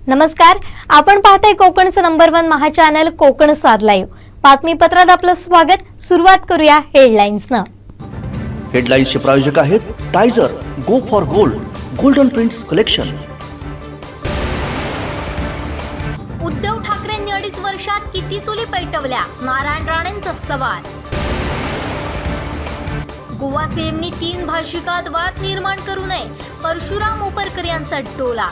नमस्कार, आपण पाहताय कोकणचं नंबर 1 महा चॅनल कोकण साध लाईव्ह. बातमीपत्रात आपलं स्वागत. सुरुवात करूया हेडलाईन्सनं. हेडलाईन्सचे प्रायोजक आहेत टायझर, go for gold, golden prints collection. Uddhav ठाकरेंनी 2.5 वर्षात किती चुली पेटवल्या? नारायण राणेंचा सवाल. गोवा सीएमनी 3 भाषिकात वाद निर्माण करू नये, परशुराम उपर यांचा टोला.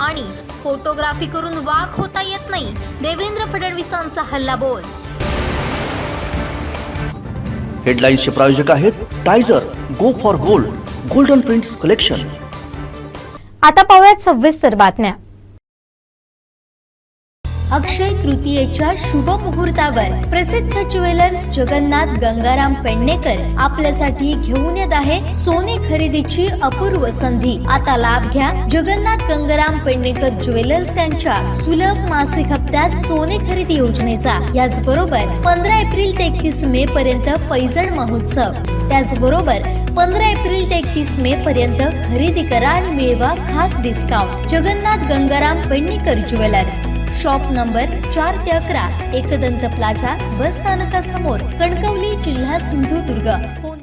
आणि फोटोग्राफी करून वाघ होता येत नाही, देवेंद्र फडणवीसांचा हल्लाबोल. हेडलाईन्सचे प्रायोजक आहेत टायझर, go for gold, golden prints collection. आता पाहूयात सविस्तर बातम्या. अक्षय तृतीयेच्या शुभ मुहूर्तावर प्रसिद्ध ज्वेलर्स जगन्नाथ गंगाराम पेडणेकर आपल्यासाठी घेऊन येत आहे सोने खरेदीची अपूर्व संधी. आता लाभ घ्या जगन्नाथ गंगाराम पेडणेकर ज्वेलर्स यांच्या सुलभ मासिक हप्त्यात सोने खरेदी योजनेचा. याचबरोबर 15 एप्रिल ते 31 मे पर्यंत पैजण महोत्सव. त्याचबरोबर 15 एप्रिल ते 31 मे पर्यंत खरेदी करा आणि मिळवा खास discount. Jagannath Gangaram Pednekar jewellers, shop number 4 ते 11, एकदंत प्लाझा, बस स्थानकासमोर, कणकवली, जिल्हा सिंधुदुर्ग. फोन.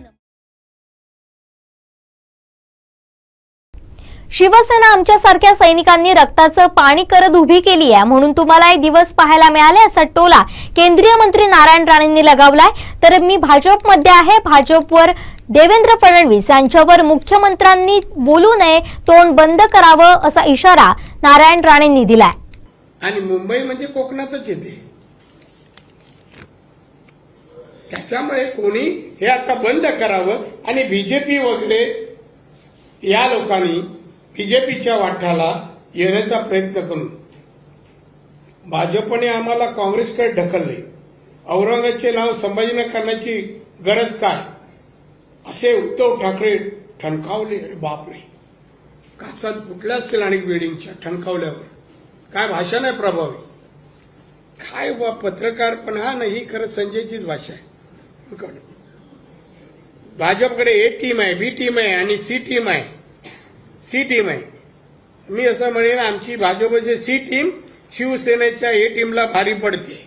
शिवसेना आमच्यासारख्या सैनिकांनी रक्ताचं पाणी करत उभी केली आहे, म्हणून तुम्हाला हे दिवस पाहायला मिळाले, असा टोला केंद्रीय मंत्री नारायण राणेंनी लगावलाय. तर मी भाजपमध्ये आहे, भाजपवर देवेंद्र फडणवीस यांच्यावर मुख्यमंत्र्यांनी बोलू नये, तोंड बंद करावं, असा इशारा नारायण राणेंनी दिलाय. आणि मुंबई म्हणजे कोकणातच येते, त्याच्यामुळे कोणी हे आता बंद करावं. आणि बीजेपी वगैरे या लोकांनी बीजेपीच्या वाटाला येण्याचा प्रयत्न करून भाजपने आम्हाला काँग्रेसकडे ढकलले. औरंगाबादचे नाव संभाजीनगर करण्याची गरज काय, असे उद्धव ठाकरे ठणकावले. अरे बापरे, काचात फुटल्या असतील आणि बिल्डिंगच्या ठणकावल्यावर. काय भाषा नाही प्रभावी, काय पत्रकार पण हा नाही, ही खरं संजयचीच भाषा आहे. भाजपकडे ए टीम आहे, बी टीम आहे आणि सी टीम आहे. मी असं म्हणेन आमची भाजपची सी टीम शिवसेनेच्या ए टीमला भारी पडते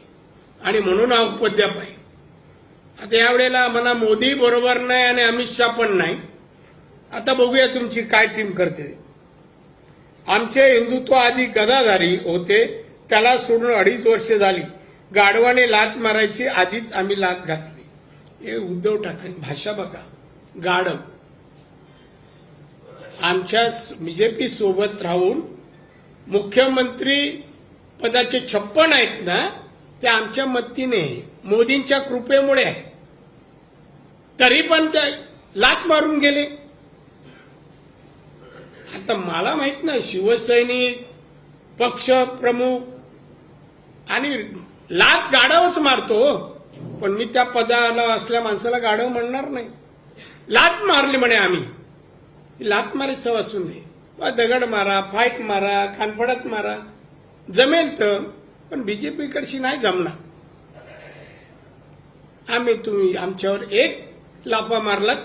आणि म्हणून हा उपद्व्याप आहे. आता यावेळेला मला मोदी बरोबर नाही आणि अमित शहा पण नाही. आता बघूया तुमची काय टीम करते. आमचे हिंदुत्व आधी गदाधारी होते, त्याला सोडून 2.5 वर्ष झाली. गाढवाने लात मारायची, आधीच आम्ही लात घातली. हे उद्धव ठाकरे भाषा बघा, गाढव. आमच्या बीजेपी सोबत राहून मुख्यमंत्री पदाचे 56 आहेत ना, ते आमच्या मदतीने मोदींच्या कृपेमुळे आहे. तरी पण ते लात मारून गेले. आता मला माहित ना, शिवसैनिक पक्ष प्रमुख आणि लात गाढवच मारतो, पण मी त्या पदाला असल्या माणसाला गाढव म्हणणार नाही. लात मारली म्हणे आम्ही, लात मारे सव असू नये. दगड मारा, फाईट मारा, कानफडत मारा, जमेल तर, पण बीजेपीकडशी नाही जमणार. तुम्ही आमच्यावर एक लाफा मारलात,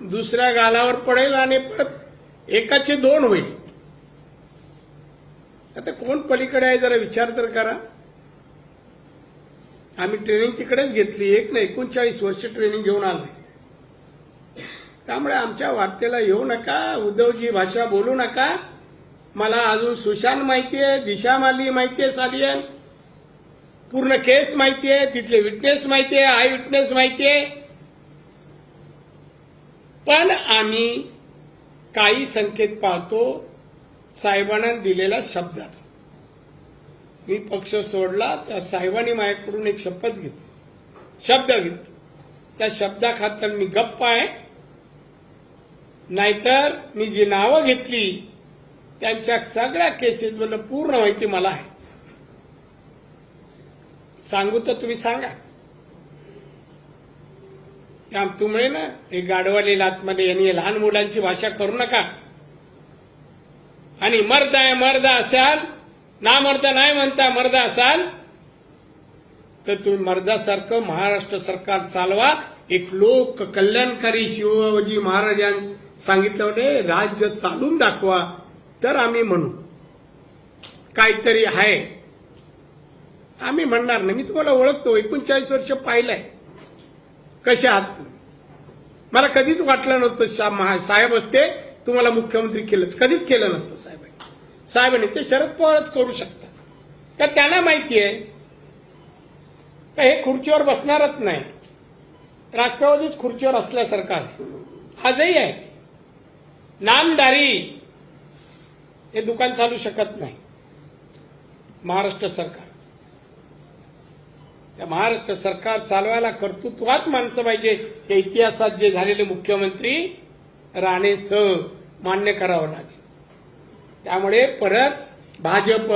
दुसऱ्या गालावर पडेल आणि परत एकाचे 2 होईल. आता कोण पलीकडे आहे जरा विचार तर करा. आम्ही ट्रेनिंग तिकडेच घेतली, एक ना 39 वर्ष ट्रेनिंग घेऊन आलोय. त्यामुळे आमच्या वार्तेला येऊ नका, उद्धवजी भाषा बोलू नका. मला अजून सुशांत माहितीये, दिशा माली माहितीये, सालियन पूर्ण केस माहितीये, तिथले विटनेस माहितीये, आय विटनेस माहितीये. पण आम्ही काही संकेत पाहतो साहेबांना दिलेल्या शब्दाचा. मी पक्ष सोडला, त्या साहेबांनी माझ्याकडून एक शपथ घेतली, शब्द घेतला. त्या शब्दाखातर मी गप्प आहे. नाहीतर मी जी नावं घेतली त्यांच्या सगळ्या केसेसबद्दल पूर्ण माहिती मला आहे. सांगू तर तुम्ही सांगा. तुम्ही ना हे गाढवाले लातमध्ये यांनी लहान मुलांची भाषा करू नका. आणि मर्द आहे, मर्द असाल ना, मर्द नाही म्हणता, मर्द असाल तर तुम्ही मर्दासारखं महाराष्ट्र सरकार चालवा. एक लोक कल्याणकारी शिवाजी महाराजांनी सांगितलं, राज्य चालून दाखवा. तर आम्ही म्हणू काहीतरी आहे. आम्ही म्हणणार नाही. मी तुम्हाला ओळखतो, 39 वर्ष पाहिलंय कसे आहात तुम्ही. मला कधीच वाटलं नव्हतं साहेब असते तुम्हाला मुख्यमंत्री केलंच, कधीच केलं नसतं साहेबांनी. ते शरद पवारच करू शकतात, का त्यांना माहिती आहे का हे खुर्चीवर बसणारच नाही. राष्ट्रवादीच खुर्चीवर असल्यासारखं आहे, आजही आहे. नामदारी हे दुकान चालू शकत नाही महाराष्ट्र सरकार. त्या महाराष्ट्र सरकार चालवायला कर्तृत्वात माणसं पाहिजे. त्या इतिहासात जे झालेले मुख्यमंत्री राणेसह मान्य करावं लागेल. त्यामुळे परत भाजप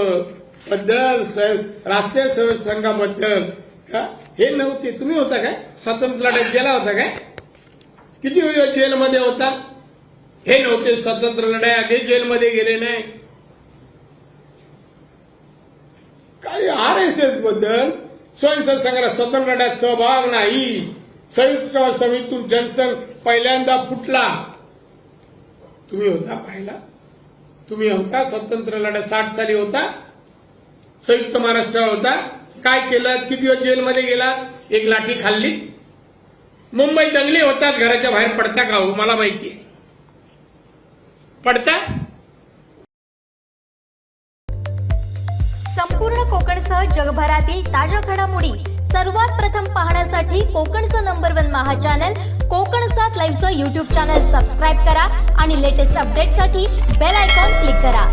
बद्दल राष्ट्रीय सेवक संघाबद्दल हे नव्हते. तुम्ही होता काय स्वातंत्र्य लढ्यात गेला होता काय? किती जेलमध्ये होता? हे नव्हते स्वातंत्र्य लढ्यात, हे जेलमध्ये गेले नाही. काही RSS बद्दल स्वयंसेवक संघाला स्वतंत्र लढ्यात सहभाग नाही. संयुक्त समितीतून जनसंघ पहिल्यांदा फुटला. तुम्ही होता पाहिला? तुम्ही होता स्वतंत्र लढ्यात 60 साली होता, संयुक्त महाराष्ट्र होता. काय केलं? किती दिवस जेलमध्ये गेला? एक लाठी खाल्ली. मुंबई दंगली होतात, घराच्या बाहेर पडता का हो? मला माहिती आहे पडता. संपूर्ण कोकणसह जगभरातील ताज्या घडामोडी सर्वात प्रथम पाहण्यासाठी कोकणचं नंबर 1 महा चॅनल कोकण 7 लाईव्हचं युट्यूब चॅनल सबस्क्राईब करा आणि लेटेस्ट अपडेटसाठी बेल आयकॉन क्लिक करा.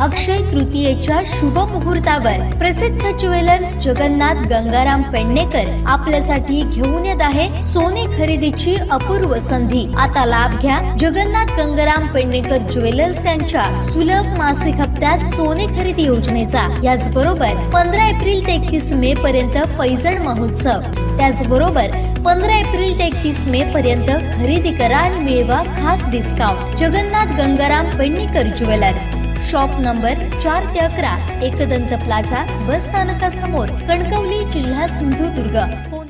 अक्षय तृतीयेच्या शुभ मुहूर्तावर प्रसिद्ध ज्वेलर्स जगन्नाथ गंगाराम पेडणेकर आपल्यासाठी घेऊन येत आहे सोने खरेदीची अपूर्व संधी. आता लाभ घ्या जगन्नाथ गंगाराम पेडणेकर ज्वेलर्स यांच्या सुलभ मासिक हप्त्यात सोने खरेदी योजनेचा. याचबरोबर 15 एप्रिल ते 31 मे पर्यंत पैजण महोत्सव. त्याचबरोबर 15 एप्रिल ते 31 मे पर्यंत खरेदी करा आणि मिळवा खास discount. Jagannath Gangaram Pednekar jewellers, shop number 4 ते 11, एकदंत प्लाझा, बस स्थानकासमोर, कणकवली, जिल्हा सिंधुदुर्ग. फोन.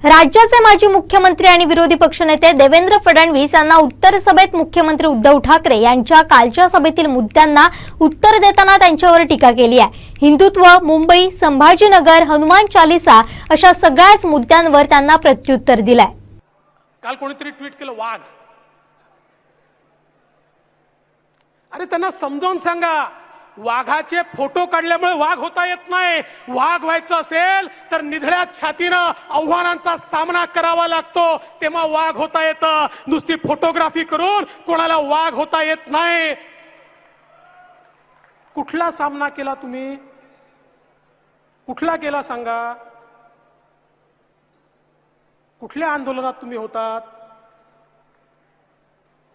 राज्याचे माजी मुख्यमंत्री आणि विरोधी पक्षनेते देवेंद्र फडणवीस यांना उत्तर सभेत मुख्यमंत्री उद्धव ठाकरे यांच्या कालच्या सभेतील मुद्द्यांना उत्तर देताना त्यांच्यावर टीका केली आहे. हिंदुत्व, मुंबई, संभाजीनगर, हनुमान चालिसा अशा सगळ्याच मुद्द्यांवर त्यांना प्रत्युत्तर दिलंय. काल कोणीतरी ट्विट केलं वाघ. अरे त्यांना समजावून सांगा, वाघाचे फोटो काढल्यामुळे वाघ होता येत नाही. वाघ व्हायचं असेल तर निधड्या छातीनं आव्हानांचा सामना करावा लागतो, तेव्हा वाघ होता येतं. नुसती फोटोग्राफी करून कोणाला वाघ होता येत नाही. कुठला सामना केला तुम्ही? कुठला केला सांगा? कुठल्या आंदोलनात तुम्ही होतात?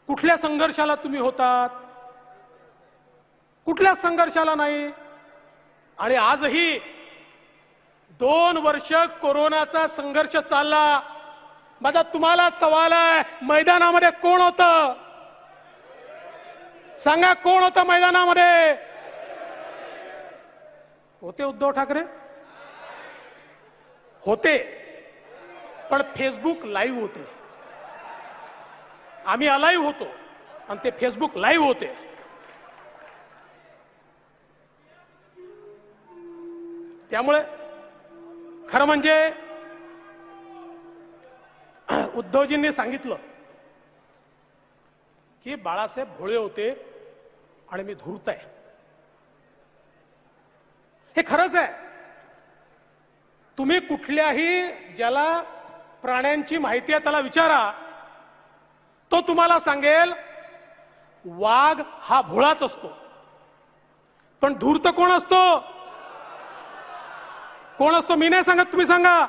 कुठल्या संघर्षाला तुम्ही होतात? कुठल्या संघर्षाला नाही. आणि आजही 2 वर्ष कोरोनाचा संघर्ष चालला. माझा तुम्हाला सवाल आहे, मैदानामध्ये कोण होतं? सांगा, कोण होतं मैदानामध्ये? होते उद्धव ठाकरे? होते, पण फेसबुक लाईव्ह होते. आम्ही अलाईव्ह होतो आणि ते फेसबुक लाईव्ह होते. त्यामुळे खरं म्हणजे उद्धवजींनी सांगितलं की बाळासाहेब भोळे होते आणि मी धूर्त आहे. हे खरंच आहे. तुम्ही कुठल्याही ज्याला प्राण्यांची माहिती आहे त्याला विचारा, तो तुम्हाला सांगेल वाघ हा भोळाच असतो. पण धूर्त कोण असतो? कोण असतो? मी नाही सांगत, तुम्ही सांगा.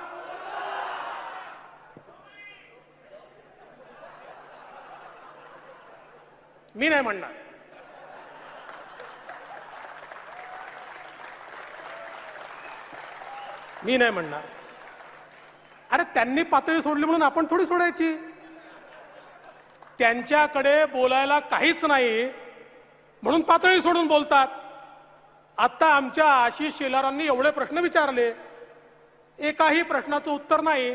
मी नाही म्हणणार. मी नाही म्हणणार. अरे त्यांनी पातळी सोडली म्हणून आपण थोडी सोडायची. त्यांच्याकडे बोलायला काहीच नाही म्हणून पातळी सोडून बोलतात. आता आमच्या आशिष शेलारांनी एवढे प्रश्न विचारले, एकाही प्रश्नाचं उत्तर नाही.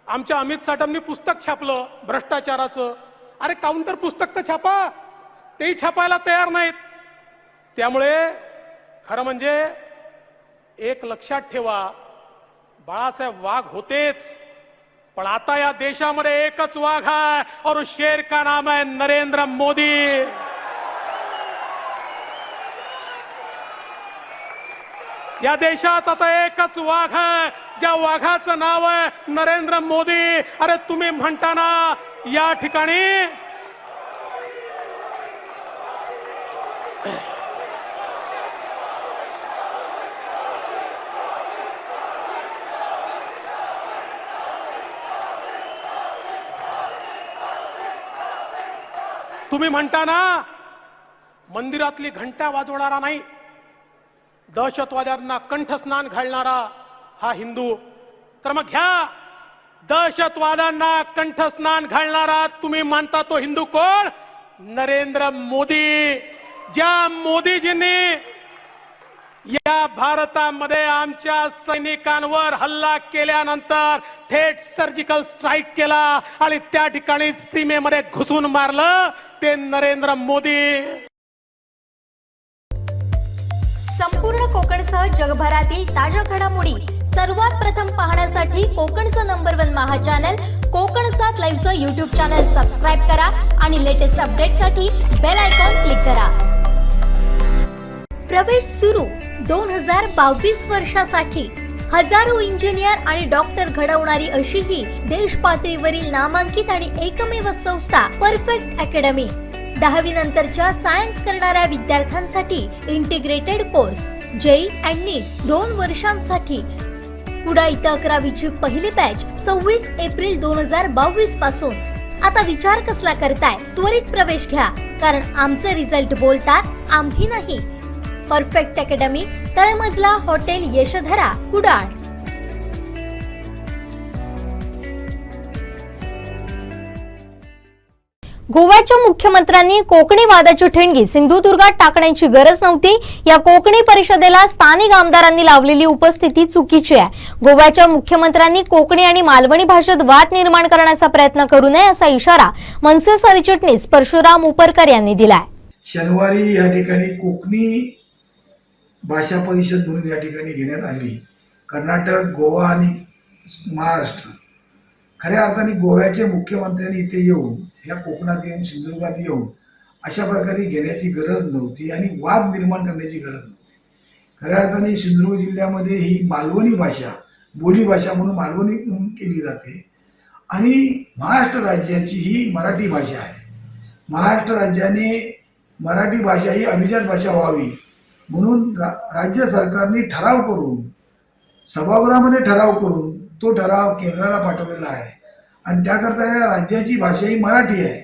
आमच्या अमित साटमनी पुस्तक छापलं भ्रष्टाचाराचं. अरे काउंटर पुस्तक तर छापा, तेही छापायला तयार नाहीत. त्यामुळे खरं म्हणजे एक लक्षात ठेवा, बाळासाहेब वाघ होतेच, पण आता या देशामध्ये एकच वाघ आहे और उस शेर का नाम है नरेंद्र मोदी. या देशात आता एकच वाघ आहे, ज्या वाघाचं नाव आहे नरेंद्र मोदी. अरे तुम्ही म्हणता ना या ठिकाणी तुम्ही म्हणता ना मंदिरातली घंटा वाजवणारा नाही, दहशतवाद्यांना कंठस्नान घालणारा हा हिंदू. तर मग घ्या, दहशतवाद्यांना कंठस्नान घालणारा तुम्ही मानता तो हिंदू कोण? नरेंद्र मोदी. ज्या मोदीजींनी या भारतामध्ये आमच्या सैनिकांवर हल्ला केल्यानंतर थेट सर्जिकल स्ट्राईक केला आणि त्या ठिकाणी सीमेमध्ये घुसून मारलं, ते नरेंद्र मोदी. संपूर्ण कोकणसह जगभरातील ताज्या घडामोडी सर्वात प्रथम पाहण्यासाठी कोकणचं नंबर 1 महा चॅनल कोकण 7 लाईव्हचं यूट्यूब चॅनल सबस्क्राईब करा आणि लेटेस्ट अपडेटसाठी बेल आयकॉन क्लिक करा. प्रवेश सुरू 2022 वर्षासाठी. हजारो इंजिनियर आणि डॉक्टर घडवणारी अशी ही देश पातळीवरील नामांकित आणि एकमेव संस्था परफेक्ट अकॅडमी. 10वी नंतरच्या सायन्स करणाऱ्या विद्यार्थ्यांसाठी इंटिग्रेटेड कोर्स जेई आणि नीट 2 वर्षांसाठी. पुढा इथं 11वीची पहिली बॅच 26 एप्रिल 2022 पासून. आता विचार कसला करताय? त्वरित प्रवेश घ्या, कारण आमचे रिझल्ट बोलतात, आम्ही नाही. परफेक्ट अकॅडमी, तळमजला, हॉटेल यशोधरा, कुडाळ. गोव्याच्या मुख्यमंत्र्यांनी कोकणी वादाची ठिणगी सिंधुदुर्गात टाकण्याची गरज नव्हती. या कोकणी परिषदेला स्थानिक आमदारांनी लावलेली उपस्थिती चुकीची आहे. गोव्याच्या मुख्यमंत्र्यांनी कोकणी आणि मालवणी भाषेत वाद निर्माण करण्याचा प्रयत्न करू नये असा इशारा मनसे सरचिटणीस परशुराम उपरकर यांनी दिलाय. शनिवारी या ठिकाणी कोकणी भाषा परिषद म्हणून या ठिकाणी घेण्यात आली. कर्नाटक, गोवा आणि महाराष्ट्र. खऱ्या अर्थाने गोव्याचे मुख्यमंत्र्यांनी इथे येऊन, या कोकणात येऊन, सिंधुदुर्गात येऊन अशा प्रकारे घेण्याची गरज नव्हती आणि वाद निर्माण करण्याची गरज नव्हती. खऱ्या अर्थाने सिंधुदुर्ग जिल्ह्यामध्ये ही मालवणी भाषा, बोलीभाषा म्हणून मालवणी म्हणून केली जाते आणि महाराष्ट्र राज्याची ही मराठी भाषा आहे. महाराष्ट्र राज्याने मराठी भाषा ही अभिजात भाषा व्हावी म्हणून राज्य सरकारने ठराव करून, सभागृहामध्ये ठराव करून तो ठराव केंद्राला पाठवलेला आहे आणि त्याकरता या राज्याची भाषा ही मराठी आहे.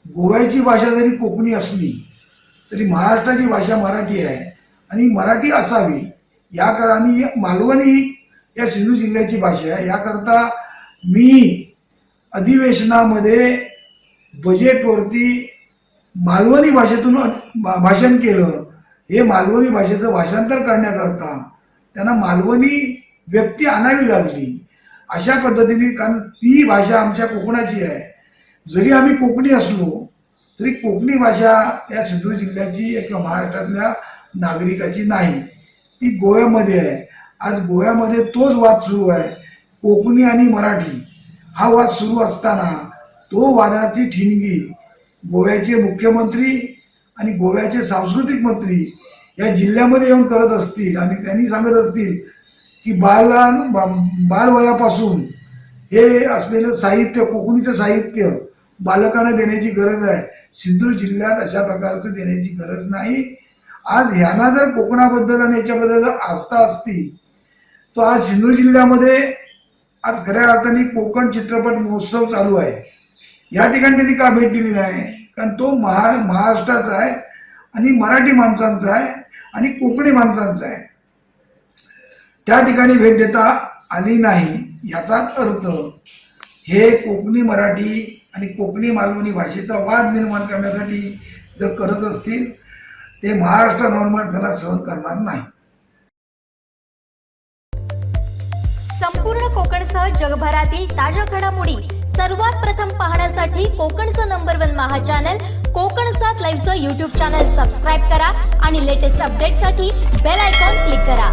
गोव्याची भाषा जरी कोकणी असली तरी महाराष्ट्राची भाषा मराठी आहे आणि मराठी असावी या कारणाने मालवणी या सिंधू जिल्ह्याची भाषा आहे. याकरता मी अधिवेशनामध्ये बजेटवरती मालवणी भाषेतून भाषण केलं. हे मालवणी भाषेचं भाषांतर करण्याकरता त्यांना मालवणी व्यक्ती आणावी लागली. अशा पद्धतीने, कारण ती भाषा आमच्या कोकणाची आहे. जरी आम्ही कोकणी असलो तरी कोकणी भाषा या सिंधुदुर्ग जिल्ह्याची किंवा महाराष्ट्रातल्या नागरिकाची नाही, ती गोव्यामध्ये आहे. आज गोव्यामध्ये तोच वाद सुरू आहे, कोकणी आणि मराठी हा वाद सुरू असताना तो वादाची ठिणगी गोव्याचे मुख्यमंत्री आणि गोव्याचे सांस्कृतिक मंत्री या जिल्ह्यामध्ये येऊन करत असतील आणि त्यांनी सांगत असतील की बालवयापासून हे असलेलं साहित्य, कोकणीचं साहित्य बालकांना देण्याची गरज आहे. सिंधुदुर्ग जिल्ह्यात अशा प्रकारचं देण्याची गरज नाही. आज ह्यांना जर कोकणाबद्दल आणि याच्याबद्दल जर आस्था असती तो आज सिंधुदुर्ग जिल्ह्यामध्ये आज खऱ्या अर्थाने कोकण चित्रपट महोत्सव चालू आहे. या ठिकाणी त्यांनी का भेट दिली नाही? कारण तो महाराष्ट्राचा आहे आणि मराठी माणसांचा आहे आणि कोकणी माणसांचा आहे. त्या ठिकाणी भेट देता आली नाही. याचाच अर्थ हे कोकणी मराठी आणि कोकणी मालवणी भाषेचा वाद निर्माण करण्यासाठी जर करत असतील ते महाराष्ट्र नवनिर्माण सेना सहन करणार नाही. संपूर्ण कोकणसह जगभरातील ताज्या घडामोडी सर्वात प्रथम पाहण्यासाठी कोकणचं नंबर 1 महा चॅनल कोकण 7 लाईव्हचं यूट्यूब चॅनल सबस्क्राईब करा आणि लेटेस्ट अपडेटसाठी बेल आयकॉन क्लिक करा.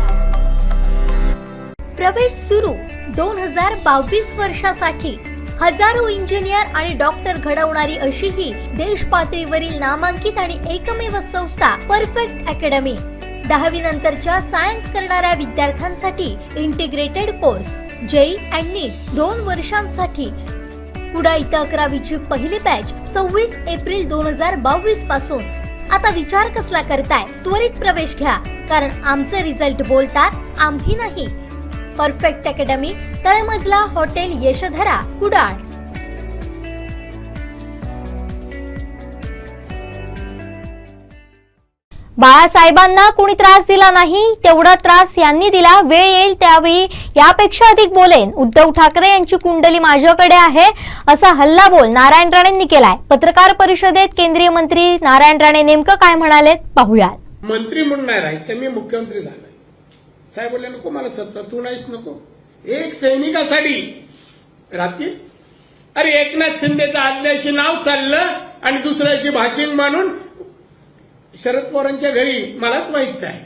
प्रवेश सुरू 2022 वर्षासाठी. हजारो इंजिनियर आणि डॉक्टर घडवणारी अशी ही देश पातळीवरील नामांकित आणि एकमेव संस्था परफेक्ट अकॅडमी. 10वी नंतरच्या सायन्स करणाऱ्या विद्यार्थ्यांसाठी इंटिग्रेटेड कोर्स जेई आणि नीट 2 वर्षांसाठी. पुढे इथं 11वीची पहिली बॅच 26 एप्रिल 2022 पासून. आता विचार कसला करताय? त्वरित प्रवेश घ्या, कारण आमचे रिझल्ट बोलतात, आम्ही नाही. परफेक्ट अकॅडमी, तळमजला, हॉटेल यशोधरा, कुडाळ. बाळासाहेबांना कोणी त्रास दिला नाही, तेवढा त्रास यांनी दिला. वेळ येईल त्यावेळी यापेक्षा अधिक बोलेन. उद्धव ठाकरे यांची कुंडली माझ्याकडे आहे असा हल्लाबोल नारायण राणेंनी केलाय. पत्रकार परिषदेत केंद्रीय मंत्री नारायण राणे नेमकं काय म्हणाले पाहूयात. मंत्री म्हणून नाही राहायचं, मी मुख्यमंत्री झालोय. साहेब बोलले नको मला सत्ता, तू नाहीच नको. एक सैनिकासाठी राहतील. अरे एकनाथ शिंदेचं आदल्याशी नाव चाललं आणि दुसऱ्याशी भाषण मानून शरद पवारांच्या घरी मलाच माहितीच आहे,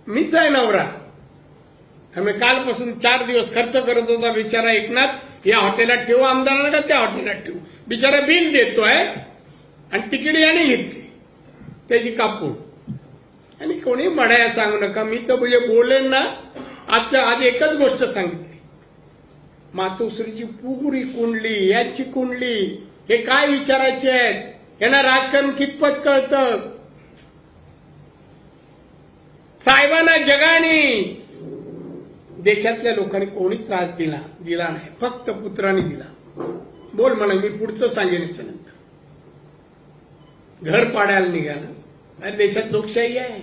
मीच आहे नवरा. आम्ही कालपासून 4 दिवस खर्च करत होता. बिचारा एकनाथ या हॉटेलात ठेवू, आमदारांना का त्या हॉटेलात ठेवू. बिचारा बिल देतोय आणि तिकीट याने घेतली त्याची कापून. आणि कोणी म्हणाया सांगू नका, मी तर म्हणजे बोलेन ना. आज एकच गोष्ट सांगितली, मातोश्रीची पुरी कुंडली, याची कुंडली, हे काय विचारायचे आहेत? यांना राजकारण कितपत कळतं? साहेबांना जगाने देशातल्या लोकांनी कोणी त्रास दिला नाही, फक्त पुत्रांनी दिला. बोल म्हणा, मी पुढचं सांगेन याच्यानंतर. घर पाडायला निघालं. अरे देशात लोकशाही आहे.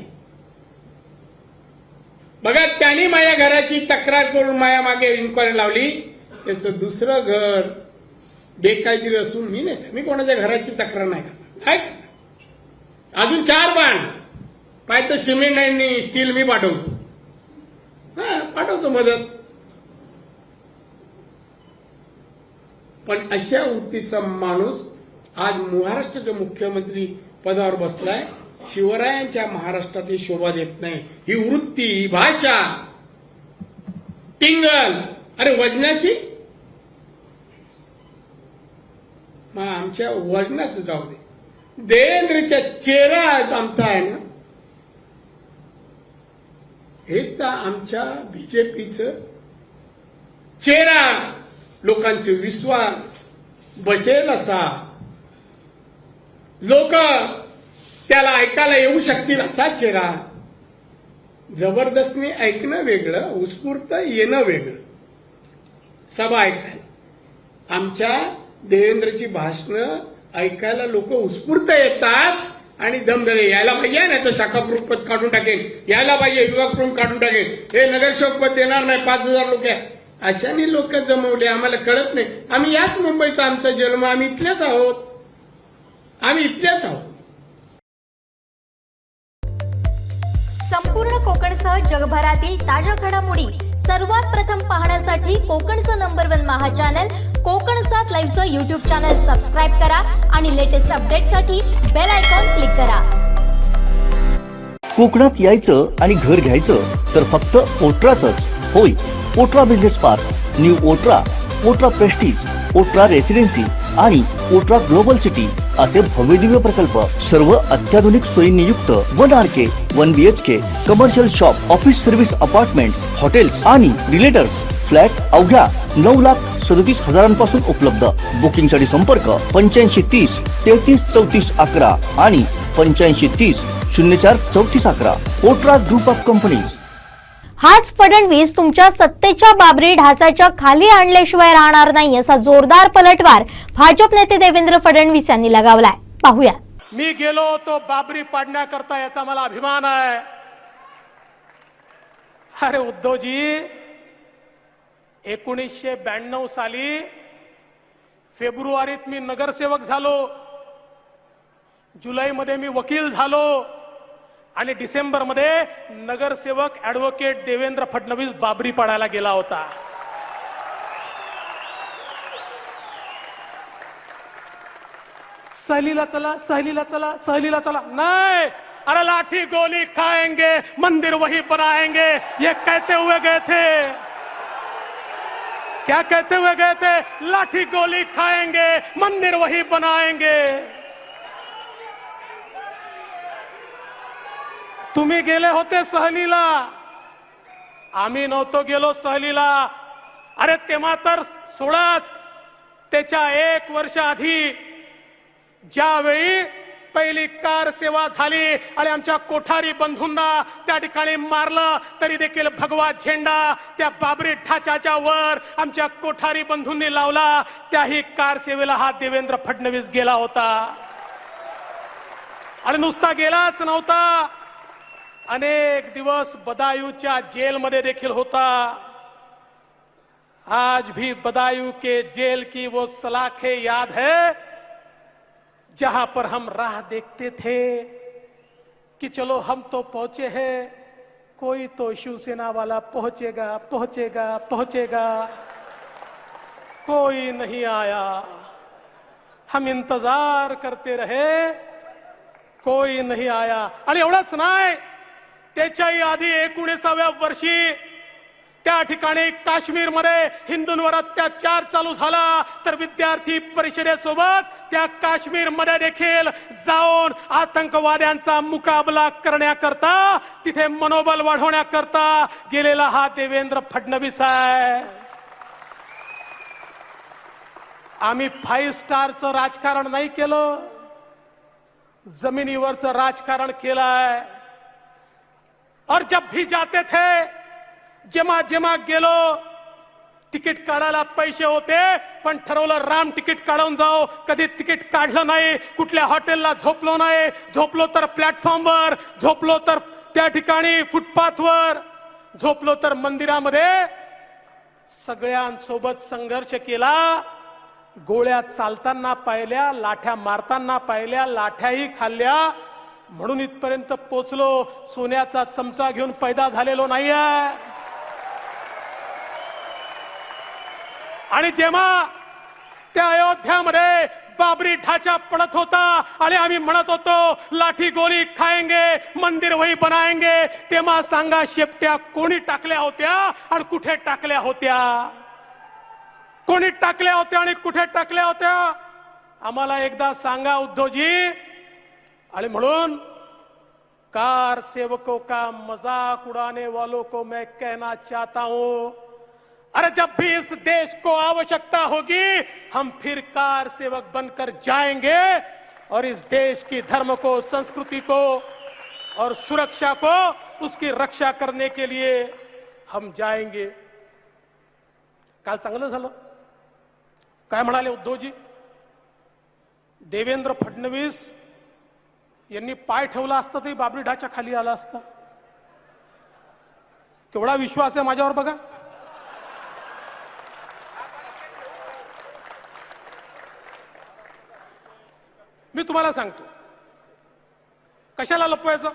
बघा, त्यांनी माझ्या घराची तक्रार करून माझ्या मागे इन्क्वायरी लावली. त्याचं दुसरं घर बेकायदेशीर असून मी कोणाच्या घराची तक्रार नाही करणार. अजून 4 बाण पाहिजे सिमेंट आणि स्टील मी पाठवतो. पाठवतो मदत. पण अशा वृत्तीचा माणूस आज महाराष्ट्राचे मुख्यमंत्री पदावर बसलाय. शिवरायांच्या महाराष्ट्रात ही शोभा देत नाही. ही वृत्ती, ही भाषा, टिंगल, अरे वजनाची, मग आमच्या वजनाचं जाऊ दे. देवेंद्रच्या चेहरा आमचा आहे ना, एक तर आमच्या बीजेपीचं चेहरा, लोकांचे विश्वास बसेल असा, लोक त्याला ऐकायला येऊ शकतील असा चेहरा. जबरदस्तीने ऐकणं वेगळं, उत्स्फूर्त येणं वेगळं. सभा ऐकायला आमच्या देवेंद्रची भाषणं ऐकायला लोक उत्स्फूर्त येतात आणि दमदरे. यायला पाहिजे नाही तर शाखा प्रमुख पद काढून टाकेल, यायला पाहिजे विभाग प्रमुख काढून टाकेल, हे नगरसेवक पद देणार नाही, 5000 लोक आहे. अशाने लोक जमवले. आम्हाला कळत नाही. आम्ही याच मुंबईचा आमचा जन्म, आम्ही इथलेच आहोत, आम्ही इथलेच आहोत. संपूर्ण कोकणसह जगभरातील ताज्या घडामोडी सर्वात प्रथम पाहण्यासाठी कोकणचं नंबर 1 महा चॅनल कोकण 7 लाईव्हचं यूट्यूब चॅनल सबस्क्राईब करा आणि लेटेस्ट अपडेटसाठी बेल आयकॉन क्लिक करा. कोकणात यायचं आणि घर घ्यायचं तर फक्त ओट्राचंच. होय, Otra business park, new Otra, Otra prestige, Otra residency आणि ओट्रा ग्लोबल सिटी असे भव्यदिव्य प्रकल्प. सर्व अत्याधुनिक सोयींनी युक्त 1 RK 1 BHK commercial shop, office service apartments, hotels आणि रिलेटर्स फ्लॅट अवघ्या 9,37,000 पासून उपलब्ध. बुकिंगसाठी संपर्क 8530 33 34 11 आणि 8530 04 34 11. ओट्रा ग्रुप ऑफ कंपनीज. हाच फडणवीस तुमच्या सत्तेच्या बाबरी ढाचाच्या खाली आणल्याशिवाय राहणार नाही असा जोरदार पलटवार भाजप नेते देवेंद्र फडणवीस यांनी लगावलाय. पाहूया. मी गेलो तो बाबरी पाडण्याकरता, याचा मला अभिमान आहे. अरे उद्धवजी, 1992 साली फेब्रुवारीत मी नगरसेवक झालो, जुलैमध्ये मी वकील झालो आणि डिसेंबरमध्ये नगरसेवक ऍडव्होकेट देवेंद्र फडणवीस बाबरी पाडायला गेला होता. सहलीला चला, सहलीला चला, सहलीला चला. नाही, अरे लाठी गोली खाएंगे, मंदिर वही बनाएंगे, ये कहते हुए गए थे. क्या कहते हुए गए थे? लाठी गोली खाएंगे, मंदिर वही बनाएंगे. तुम्ही गेले होते सहलीला, आम्ही नव्हतो गेलो सहलीला. अरे तेव्हा तर सोडाच, त्याच्या 1 वर्ष आधी ज्यावेळी पहिली कार सेवा झाली आणि आमच्या कोठारी बंधूंना त्या ठिकाणी मारलं, तरी देखील भगवा झेंडा त्या बाबरी ढाच्याच्या वर आमच्या कोठारी बंधूंनी लावला. त्याही कार सेवेला हा देवेंद्र फडणवीस गेला होता. आणि नुसता गेलाच नव्हता, अनेक दिवस बदायूंच्या जेलमध्ये देखील होता. आज भी बदायूं के जेल की वो सलाखें याद है जहां पर हम राह देखते थे कि चलो हम तो पहुंचे हैं, कोई तो शिवसेना वाला पहुंचेगा पहुंचेगा पहुंचेगा. कोई नहीं आया. हम इंतजार करते रहे, कोई नहीं आया. आणि एवढंच नाही, त्याच्याही आधी 19व्या वर्षी त्या ठिकाणी काश्मीरमध्ये हिंदूंवर अत्याचार चालू झाला, तर विद्यार्थी परिषदेसोबत त्या काश्मीरमध्ये देखील जाऊन आतंकवाद्यांचा मुकाबला करण्याकरता, तिथे मनोबल वाढवण्याकरता गेलेला हा देवेंद्र फडणवीस आहे. आम्ही 5 स्टारचं राजकारण नाही केलं, जमिनीवरचं राजकारण केलंय. और जब भी जाते थे, जेव्हा जेव्हा गेलो, तिकीट काढायला पैसे होते, पण ठरवलं राम तिकीट काढून जाऊ. कधी तिकीट काढलं नाही, कुठल्या हॉटेलला झोपलो नाही. झोपलो तर प्लॅटफॉर्मवर, झोपलो तर त्या ठिकाणी फुटपाथवर, झोपलो तर मंदिरामध्ये. सगळ्यांसोबत संघर्ष केला. गोळ्या चालताना पाहिल्या, लाठ्या मारताना पाहिल्या, लाठ्याही खाल्ल्या. म्हणून इथपर्यंत पोचलो. सोन्याचा चमचा घेऊन पैदा झालेलो नाहीये. आणि जेव्हा त्या अयोध्यामध्ये बाबरी ढाचा पडत होता आणि आम्ही म्हणत होतो लाठी गोली खाएंगे, मंदिर वही बनाएंगे, तेव्हा सांगा शेपट्या कोणी टाकल्या होत्या आणि कुठे टाकल्या होत्या? कोणी टाकल्या होत्या आणि कुठे टाकल्या होत्या? आम्हाला एकदा सांगा उद्धवजी. आणि म्हणून कार सेवकों का मजाक उड़ाने वालों को मैं कहना चाहता हूं, अरे जब भी इस देश को आवश्यकता होगी, हम फिर कार सेवक बनकर जाएंगे और इस देश की धर्म को, संस्कृति को और सुरक्षा को, उसकी रक्षा करने के लिए हम जाएंगे. काल चांगलं झालं. काय म्हणाले उद्धवजी? देवेंद्र फडणवीस यांनी पाय ठेवला असता तरी बाबरी ढाच्या खाली आला असता. केवढा विश्वास आहे माझ्यावर बघा. मी तुम्हाला सांगतो कशाला लपवायचं.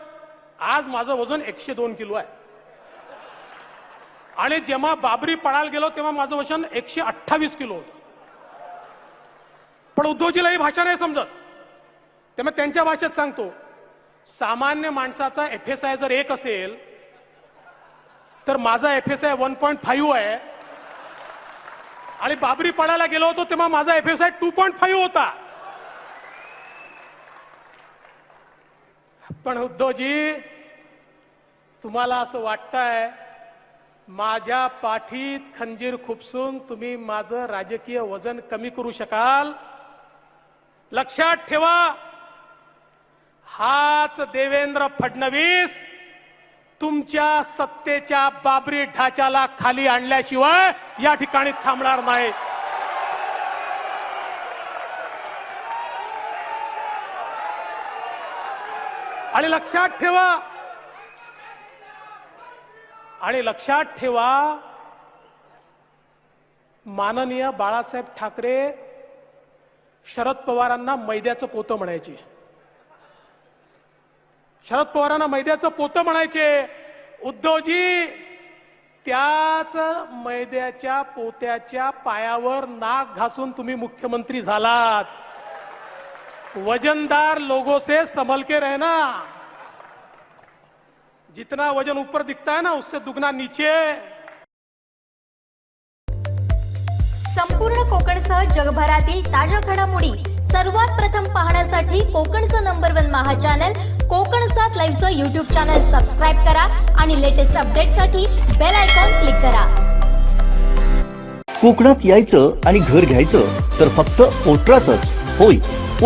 आज माझं वजन 102 किलो आहे आणि जेव्हा बाबरी पडायला गेलो तेव्हा माझं वजन 128 किलो होतं. पण उद्धवजीला ही भाषा नाही समजत, त्यामुळे त्यांच्या भाषेत सांगतो. सामान्य माणसाचा FSI जर 1 असेल तर माझा FSI 1.5 आहे आणि बाबरी पडायला गेलो होतो तेव्हा माझा FSI 2.5 होता. पण उद्धवजी, तुम्हाला असं वाटतंय माझ्या पाठीत खंजीर खुपसून तुम्ही माझं राजकीय वजन कमी करू शकाल? लक्षात ठेवा, हाच देवेंद्र फडणवीस तुमच्या सत्तेच्या बाबरी ढाच्याला खाली आणल्याशिवाय या ठिकाणी थांबणार नाही. आणि लक्षात ठेवा, माननीय बाळासाहेब ठाकरे शरद पवारांना मैद्याचं पोतं म्हणायचे. शरद पवारांना मैद्याचं पोतं म्हणायचे. उद्धवजी, त्याच मैद्याच्या पोत्याच्या पायावर नाक घासून तुम्ही मुख्यमंत्री झालात. वजनदार लोगों से संभल के रहना. जितना वजन ऊपर दिखता है ना, उससे दुगना नीचे. संपूर्ण कोकणसह जगभरातील ताज्या घडामोडी सर्वात प्रथम पाहण्यासाठी कोकणचं नंबर 1 महा चॅनल कोकण 7 लाईव्हचं यूट्यूब चॅनल सबस्क्राईब करा आणि लेटेस्ट अपडेटसाठी बेल आयकॉन क्लिक करा. कोकणात यायचं आणि घर घ्यायचं तर फक्त ओट्राचंच. होय,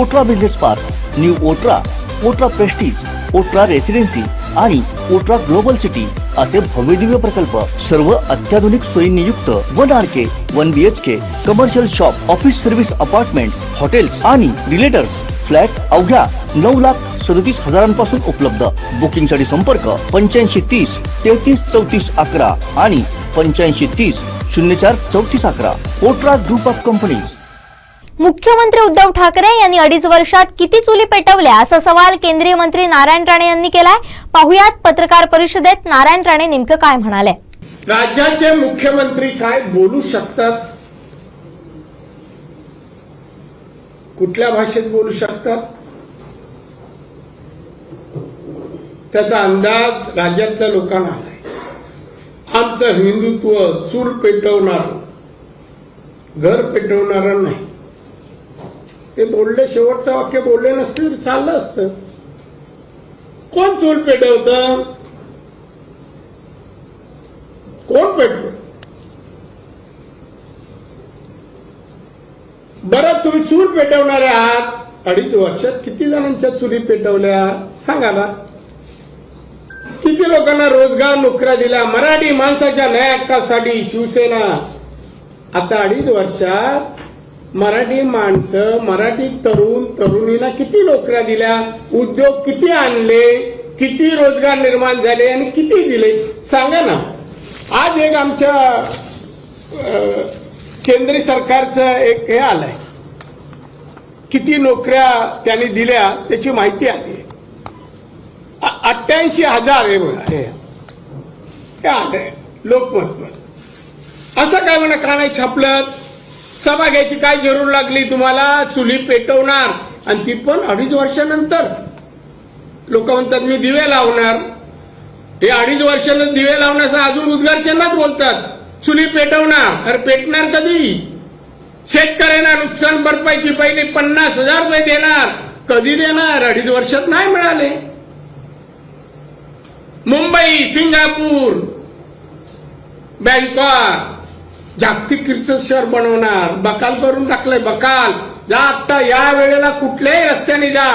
Otra business park, new Otra, Otra prestige, Otra residency आणि ओट्रा ग्लोबल सिटी असे भव्यदिव्य प्रकल्प. सर्व अत्याधुनिक सोयींनियुक्त 1 RK 1 BHK commercial shop, office service apartments, hotels आणि रिलेटर्स फ्लॅट अवघ्या 9,37,000 उपलब्ध. बुकिंगसाठी संपर्क 8530 33 34 11 आणि 8530 04 34 11. ओट्रा ग्रुप ऑफ कंपनीज. मुख्यमंत्री उद्धव ठाकरे यांनी 2.5 वर्षात किती चुली पेटवल्या असा सवाल केंद्रीय मंत्री नारायण राणे यांनी केलाय. पाहुयात पत्रकार परिषदेत नारायण राणे नेमकं काय म्हणाले. राज्याचे मुख्यमंत्री काय बोलू शकतात, कुठल्या भाषेत बोलू शकतात, त्याचा अंदाज राज्यातल्या लोकांना आलाय. आमचं हिंदुत्व चूल पेटवणार, घर पेटवणार नाही. ते बोलले, शेवटचं वाक्य बोलले नसते तरी चाललं असतं. कोण चूल पेटवतं, कोण पेटवत? बरं, तुम्ही चूल पेटवणारे आहात. 2.5 वर्षात किती जणांच्या चुली पेटवल्या सांगा ना. किती लोकांना रोजगार, नोकऱ्या दिल्या. मराठी माणसाच्या न्याय हक्कासाठी शिवसेना आता 2.5 वर्षात मराठी माणसं, मराठी तरुण तरुणींना किती नोकऱ्या दिल्या, उद्योग किती आणले, किती रोजगार निर्माण झाले आणि किती दिले सांगा ना. आज एक आमच्या केंद्र सरकारचं एक हे आलंय, किती नोकऱ्या त्यांनी दिल्या त्याची माहिती आली. 88,000 हे बघा, हे आलंय लोकमतवर. असं काय म्हणा, का नाही छापलं? सभा घ्यायची काय जरूर लागली तुम्हाला? चुली पेटवणार आणि ती पण 2.5 वर्षानंतर. लोक म्हणतात मी दिवे लावणार. हे 2.5 वर्षानं दिवे लावण्याचा अजून उद्गारच्यांनाच बोलतात. चुली पेटवणार. अरे पेटणार कधी? शेतकऱ्यांना नुकसान भरपाईची पहिली 50,000 रुपये देणार. कधी देणार? 2.5 वर्षात नाही मिळाले. मुंबई, सिंगापूर, बँकॉक जागतिक कीर्तन शहर बनवणार. बकाल करून टाकलंय. बकाल जा आता या वेळेला कुठल्याही रस्त्याने जा,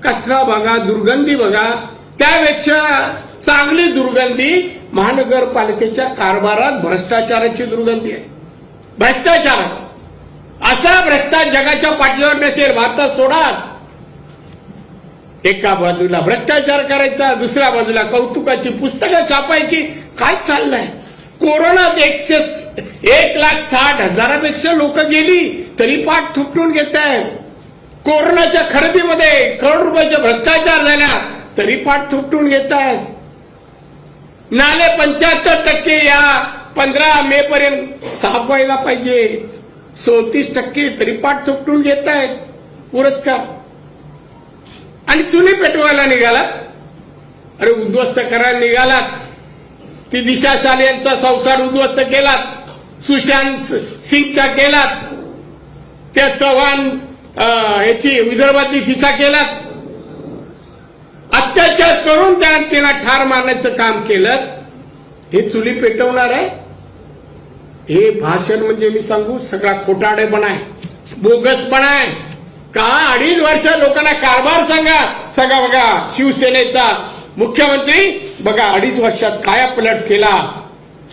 कचरा बघा, दुर्गंधी बघा. त्यापेक्षा चांगली दुर्गंधी महानगरपालिकेच्या कारभारात भ्रष्टाचाराची दुर्गंधी आहे. भ्रष्टाचाराची. असा भ्रष्टाचार जगाच्या पाठीवर नसेल. भारतात सोडा. एका बाजूला भ्रष्टाचार करायचा, दुसऱ्या बाजूला कौतुकाची पुस्तकं छापायची. काय चाललंय? कोरोनात 1,60,000 लोक गेली तरी पाठ थुपटून घेत आहेत. कोरोनाच्या खरेदीमध्ये करोड रुपयाचे भ्रष्टाचार झाला तरी पाठ थुपटून घेत आहेत. नाले 75% या 15 मे पर्यंत साफ व्हायला पाहिजे. 34% तरी पाठ थुपटून घेत आहेत पुरस्कार. आणि चुली पेटवायला निघालात. अरे उद्ध्वस्त करायला निघालात. ती दिशा साले यांचा संसार उद्ध्वस्त केलात. सुशांत सिंगचा केलात. त्या चव्हाण याची विदर्भातली फिसा केलात. अत्याचार करून त्यांना ठार मारण्याचं काम केलं. हे चुली पेटवणार आहे. हे भाषण म्हणजे मी सांगू सगळा खोटाडेपणा आहे, बोगसपणा आहे. का 2.5 वर्ष लोकांना कारभार सांगा. सगळा बघा शिवसेनेचा मुख्यमंत्री बघा 2.5 वर्षात कायापलट केला.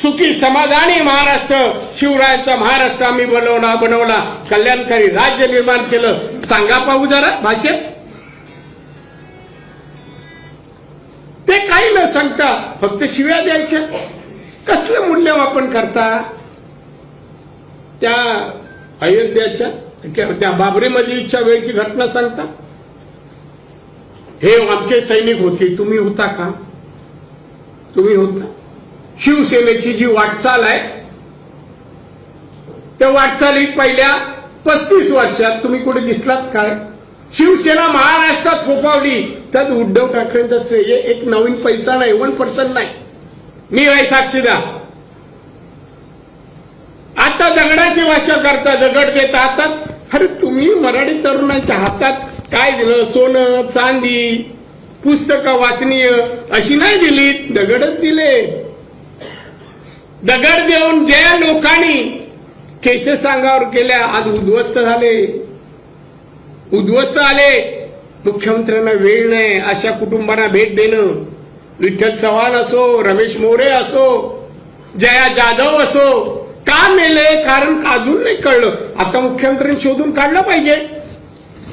सुखी समाधानी महाराष्ट्र, शिवरायांचा महाराष्ट्र आम्ही बनवला. कल्याणकारी राज्य निर्माण केलं. सांगा पाहू जरा भाषेत. ते काही न सांगता फक्त शिव्या द्यायच्या. कसलं मूल्यमापन करता? त्या अयोध्याच्या त्या बाबरी मस्जिदच्या वेळची घटना सांगता. हे आमचे सैनिक होते, तुम्ही होता का? तुम्ही होता? शिवसेनेची जी वाटचाल आहे त्या वाटचालीत पहिल्या 35 वर्षात तुम्ही कुठे दिसलात काय? शिवसेना महाराष्ट्रात फोफावली त्यात उद्धव ठाकरेंचा श्रेय एक नवीन पैसा नाही, 1% नाही. मी आहे साक्षीदार. आता दगडाची भाषा करता, दगड देता हातात. अरे तुम्ही मराठी तरुणांच्या हातात काय दिलं? सोनं, चांदी, पुस्तकं वाचनीय अशी नाही दिली, दगडच दिले. दगड देऊन ज्या लोकांनी केसेस अंगावर केल्या आज उद्ध्वस्त झाले, उद्ध्वस्त आले. मुख्यमंत्र्यांना वेळ नाही अशा कुटुंबांना भेट देणं. विठ्ठल चव्हाण असो, रमेश मोरे असो, जया जाधव असो, का मेले? कारण अजून नाही कळलं. आता मुख्यमंत्र्यांनी शोधून काढलं पाहिजे.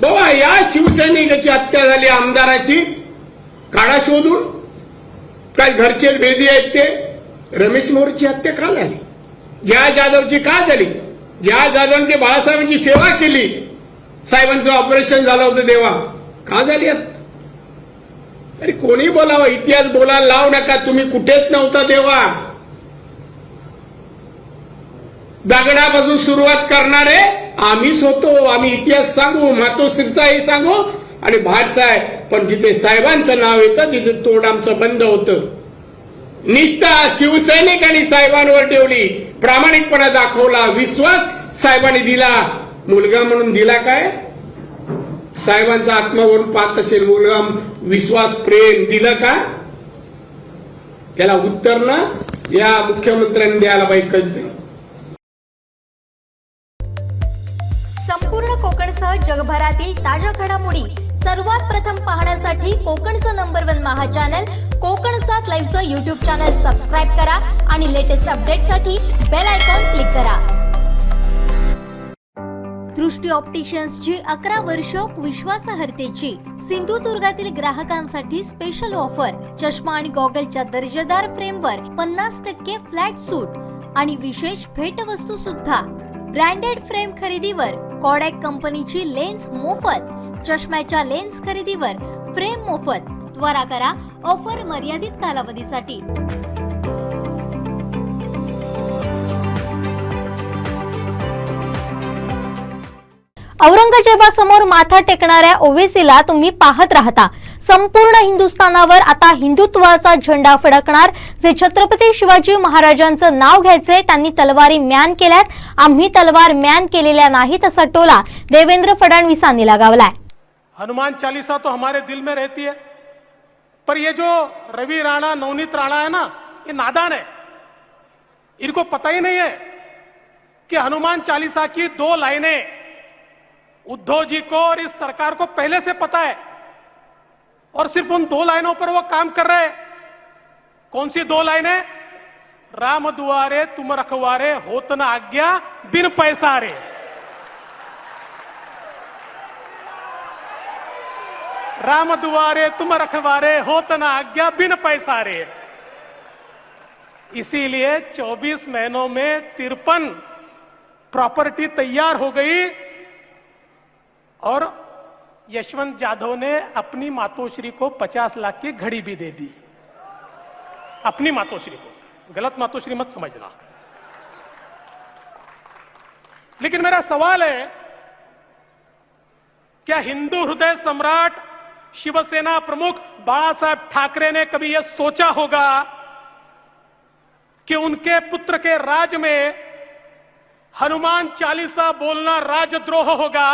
बाबा या शिवसैनिकाची हत्या झाली, आमदाराची, काढा शोधून. काय घरचे भेदी आहेत ते? रमेश मोरेची हत्या का झाली? जया जाधवची का झाली? जया जाधवांनी बाळासाहेबांची सेवा केली, साहेबांचं ऑपरेशन झालं होतं तेव्हा, का झाली? अरे कोणी बोलावं, इतिहास बोलायला लावू नका. तुम्ही कुठेच नव्हता तेव्हा. दगडापासून सुरुवात करणारे आम्हीच होतो. आम्ही इतिहास सांगू, मातोश्रीचाही सांगू आणि बाहेरचा आहे, पण जिथे साहेबांचं नाव येतं तिथे तोंड आमचं बंद होतं. निष्ठा शिवसैनिक आणि साहेबांवर ठेवली, प्रामाणिकपणा दाखवला, विश्वास साहेबांनी दिला. मुलगा म्हणून दिला काय? साहेबांचा आत्मावरून पाहत असेल, मुलगा विश्वास, प्रेम दिलं का? त्याला उत्तर ना या मुख्यमंत्र्यांनी द्यायला पाहिजे कधी. संपूर्ण कोकणसह जगभरातील ताज्या घडामोडी सर्वात प्रथम पाहण्यासाठी कोकणचं नंबर 1 महा चॅनल कोकण 7 लाईव्हचं यूट्यूब चॅनल सबस्क्राईब करा आणि लेटेस्ट अपडेटसाठी बेल आयकॉन क्लिक करा. दृष्टी ऑप्टिशियन्सची 11 वर्ष विश्वासार्हतेची. सिंधुदुर्गातील ग्राहकांसाठी स्पेशल ऑफर. चष्मा आणि गॉगलच्या दर्जेदार फ्रेमवर 50% फ्लॅट सूट आणि विशेष भेटवस्तू सुद्धा. ब्रँडेड फ्रेम खरेदीवर कॉडॅक कंपनीची लेन्स मोफत. चष्म्याच्या लेन्स खरेदीवर फ्रेम मोफत. त्वरा करा, ऑफर मर्यादित कालावधीसाठी. औरंगजेबासमोर माथा टेकणाऱ्या ओवेसीला तुम्ही पाहत राहता. संपूर्ण हिंदुस्थानावर आता हिंदुत्वाचा झेंडा फडकणार. जे छत्रपती शिवाजी महाराजांचं नाव घ्यायचे त्यांनी तलवारी म्यान केल्यात. आम्ही तलवार म्यान केलेल्या नाहीत असा टोला देवेंद्र फडणवीसांनी लगावलाय. हनुमान चालीसा तो हमारे दिल में रहती है, पर ये जो रवि राणा, नवनीत राणा है ना, ये नादान है. इनको पता ही नहीं है कि हनुमान चालीसा की 2 लाइनें उद्धव जी को और इस सरकार को पहले से पता है और सिर्फ उन 2 लाइनों पर वो काम कर रहे हैं. कौन सी 2 लाइनें? राम दुआरे तुम रखवारे, होत न आज्ञा बिन पैसारे. राम दुआरे तुम रखवारे, होत न आज्ञा बिन पैसारे. इसीलिए 24 महीनों में 53 प्रॉपर्टी तैयार हो गई और यशवंत जाधव ने अपनी मातोश्री को 50 लाख की घड़ी भी दे दी. अपनी मातोश्री को, गलत मातोश्री मत समझना. लेकिन मेरा सवाल है, क्या हिंदू हृदय सम्राट शिवसेना प्रमुख बाळासाहेब ठाकरे ने कभी यह सोचा होगा कि उनके पुत्र के राज में हनुमान चालीसा बोलना राजद्रोह होगा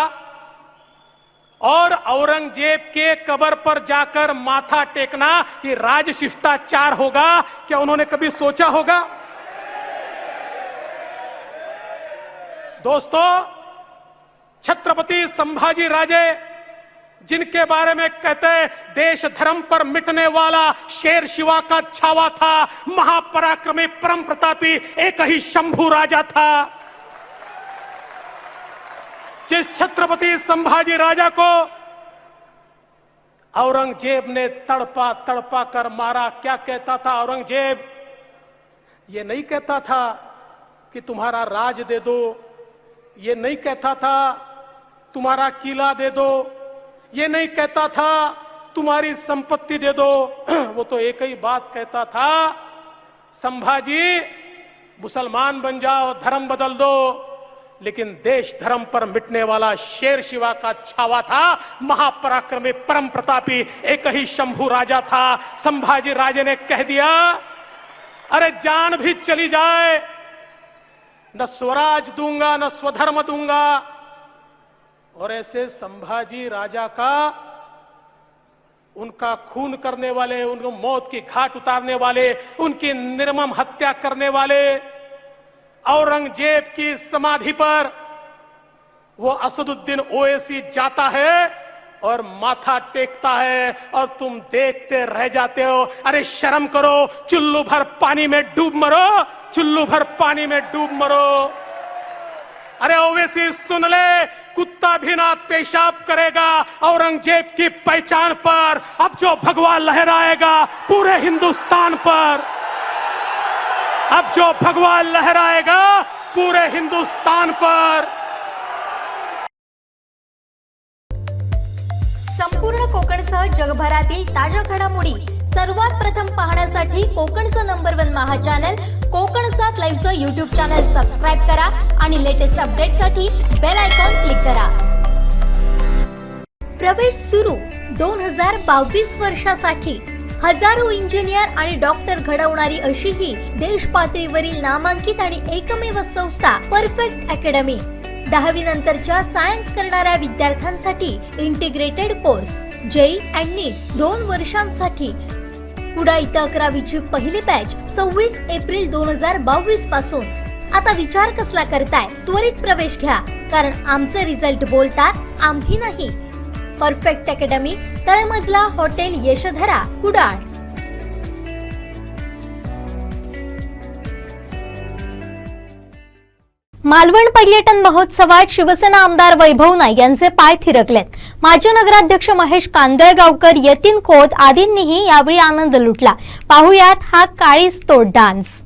और औरंगजेब के कब्र पर जाकर माथा टेकना ये राज शिष्टाचार होगा? क्या उन्होंने कभी सोचा होगा? दोस्तों, छत्रपति संभाजी राजे, जिनके बारे में कहते देश धर्म पर मिटने वाला शेर शिवा का छावा था, महापराक्रमी परम प्रतापी एक ही शंभू राजा था. जिस छत्रपति संभाजी राजा को औरंगजेब ने तड़पा तड़पा कर मारा, क्या कहता था औरंगजेब? ये नहीं कहता था कि तुम्हारा राज दे दो, ये नहीं कहता था तुम्हारा किला दे दो, ये नहीं कहता था तुम्हारी संपत्ति दे दो। वो तो एक ही बात कहता था, संभाजी मुसलमान बन जाओ, धर्म बदल दो। लेकिन देश धर्म पर मिटने वाला शेर शिवा का छावा था, महापराक्रमी परम प्रतापी एक ही शंभू राजा था। संभाजी राजे ने कह दिया, अरे जान भी चली जाए न स्वराज दूंगा न स्वधर्म दूंगा। और ऐसे संभाजी राजा का, उनका खून करने वाले, उनको मौत की घाट उतारने वाले, उनकी निर्मम हत्या करने वाले औरंगजेब की समाधि पर वो असदुद्दीन ओवैसी जाता है और माथा टेकता है और तुम देखते रह जाते हो। अरे शर्म करो, चुल्लू भर पानी में डूब मरो, चुल्लू भर पानी में डूब मरो। अरे ओवैसी सुन ले, कुत्ता भी ना पेशाब करेगा औरंगजेब की पहचान पर। अब जो भगवा लहराएगा पूरे हिंदुस्तान पर, अब जो भगवा लहराएगा पूरे हिंदुस्तान पर। संपूर्ण कोकणसह जगभरातील ताज्या घडामोडी सर्वात प्रथम पाहण्यासाठी कोकणचं नंबर 1 महा चॅनल कोकण 7 लाईव्हचं यूट्यूब चॅनल सबस्क्राईब करा आणि लेटेस्ट अपडेटसाठी बेल आयकॉन क्लिक करा। प्रवेश सुरू 2022 वर्षासाठी हजारो इंजिनियर आणि डॉक्टर घडवणारी अशी ही देश पातळीवरील नामांकित आणि एकमेव संस्था परफेक्ट अकॅडमी। 10वी नंतरच्या सायन्स करणाऱ्या विद्यार्थ्यांसाठी इंटिग्रेटेड कोर्स जेई आणि नीट 2 वर्षांसाठी। पुढा इथं 11वीची पहिली बॅच 26 एप्रिल 2022 पासून। आता विचार कसला करताय? त्वरित प्रवेश घ्या, कारण आमचे रिझल्ट बोलतात, आम्ही नाही। परफेक्ट अकॅडमी, तळमजला, हॉटेल यशोधरा, कुडाळ। मालवण पर्यटन महोत्सवात शिवसेना आमदार वैभव नाईक यांचे पाय थिरकलेत। माजी नगराध्यक्ष महेश कांदळगावकर, यतीन खोत आदींनीही यावेळी आनंद लुटला। पाहुयात हा काळीज तोड डान्स।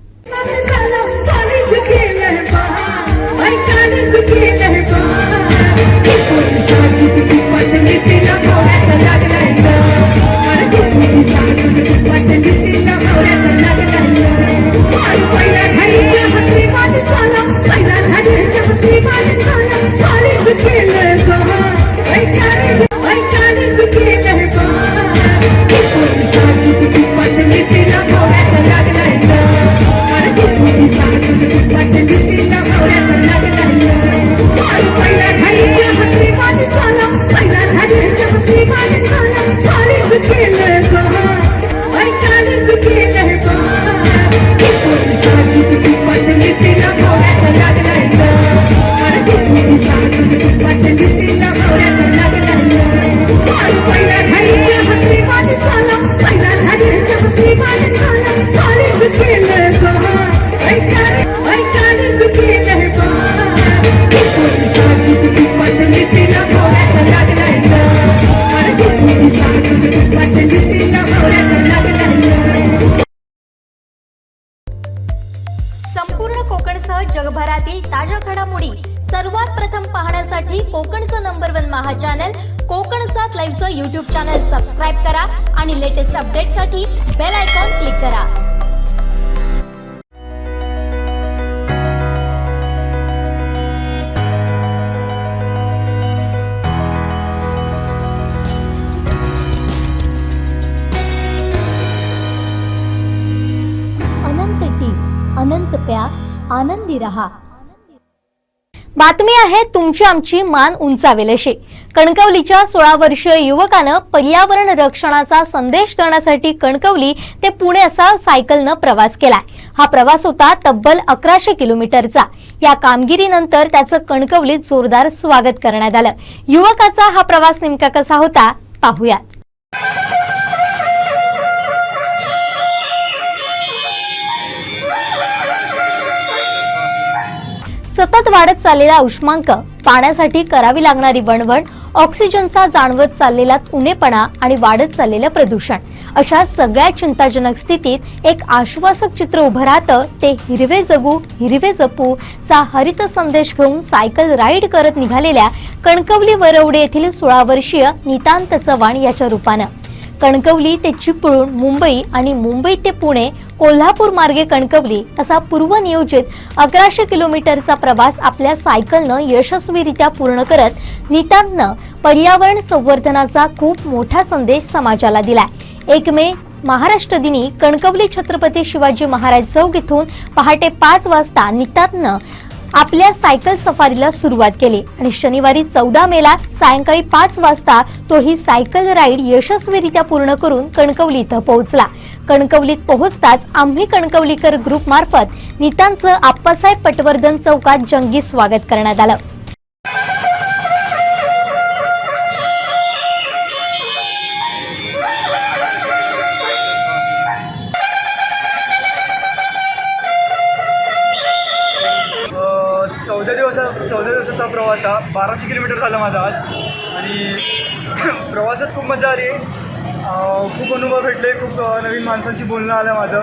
संपूर्ण कोकणसह जगभरातील ताज्या घडामोडी सर्वात प्रथम पाहण्यासाठी कोकणचं नंबर 1 महा चॅनल कोकण 7 लाईव्हचं यूट्यूब चॅनल सबस्क्राईब करा आणि लेटेस्ट अपडेटसाठी बेल आयकॉन क्लिक करा। अनंत टीव्ही, अनंत प्यार, आनंदी रहा। बातमी आहे तुमची आमची मान उंचावेल अशी। कणकवलीच्या 16 वर्षीय युवकानं पर्यावरण रक्षणाचा संदेश देण्यासाठी कणकवली ते पुणे असा सायकलनं प्रवास केलाय। हा प्रवास होता तब्बल 1100 किलोमीटरचा। या कामगिरीनंतर त्याचं कणकवलीत जोरदार स्वागत करण्यात आलं। युवकाचा हा प्रवास नेमका कसा होता पाहूयात। सतत वाढत चाललेला उष्मांक, पाण्यासाठी करावी लागणारी वणवण, ऑक्सिजनचा जाणवत चाललेला उणेपणा आणि वाढत चाललेलं प्रदूषण, अशा सगळ्या चिंताजनक स्थितीत एक आश्वासक चित्र उभं राहतं ते हिरवे जगू हिरवे जपू चा हरित संदेश घेऊन सायकल राईड करत निघालेल्या कणकवली वरवडे येथील 16 वर्षीय नितांत चव्हाण याच्या रूपानं। कणकवली ते चिपळूण, मुंबई आणि मुंबई ते पुणे, कोल्हापूर मार्गे कणकवली असा पूर्वनियोजित 1100 किलोमीटरचा प्रवास आपल्या सायकलनं यशस्वीरित्या पूर्ण करत नितांतनं पर्यावरण संवर्धनाचा खूप मोठा संदेश समाजाला दिलाय। 1 मे महाराष्ट्र दिनी कणकवली छत्रपती शिवाजी महाराज चौक इथून पहाटे 5 वाजता नितांतनं आपल्या सायकल सफारीला सुरुवात केली आणि शनिवारी 14 मेला सायंकाळी 5 वाजता तो ही सायकल राईड यशस्वीरित्या पूर्ण करून कणकवली इथं पोहोचला। कणकवलीत पोहोचताच आम्ही कणकवलीकर ग्रुप मार्फत नितांचं आप्पासाहेब पटवर्धन चौकात जंगी स्वागत करण्यात आलं। चौदा दिवसाचा प्रवास हा 1200 किलोमीटर झाला माझा आज आणि प्रवासात खूप मजा आली। खूप अनुभव भेटले, खूप नवीन माणसांची बोलणं आलं माझं।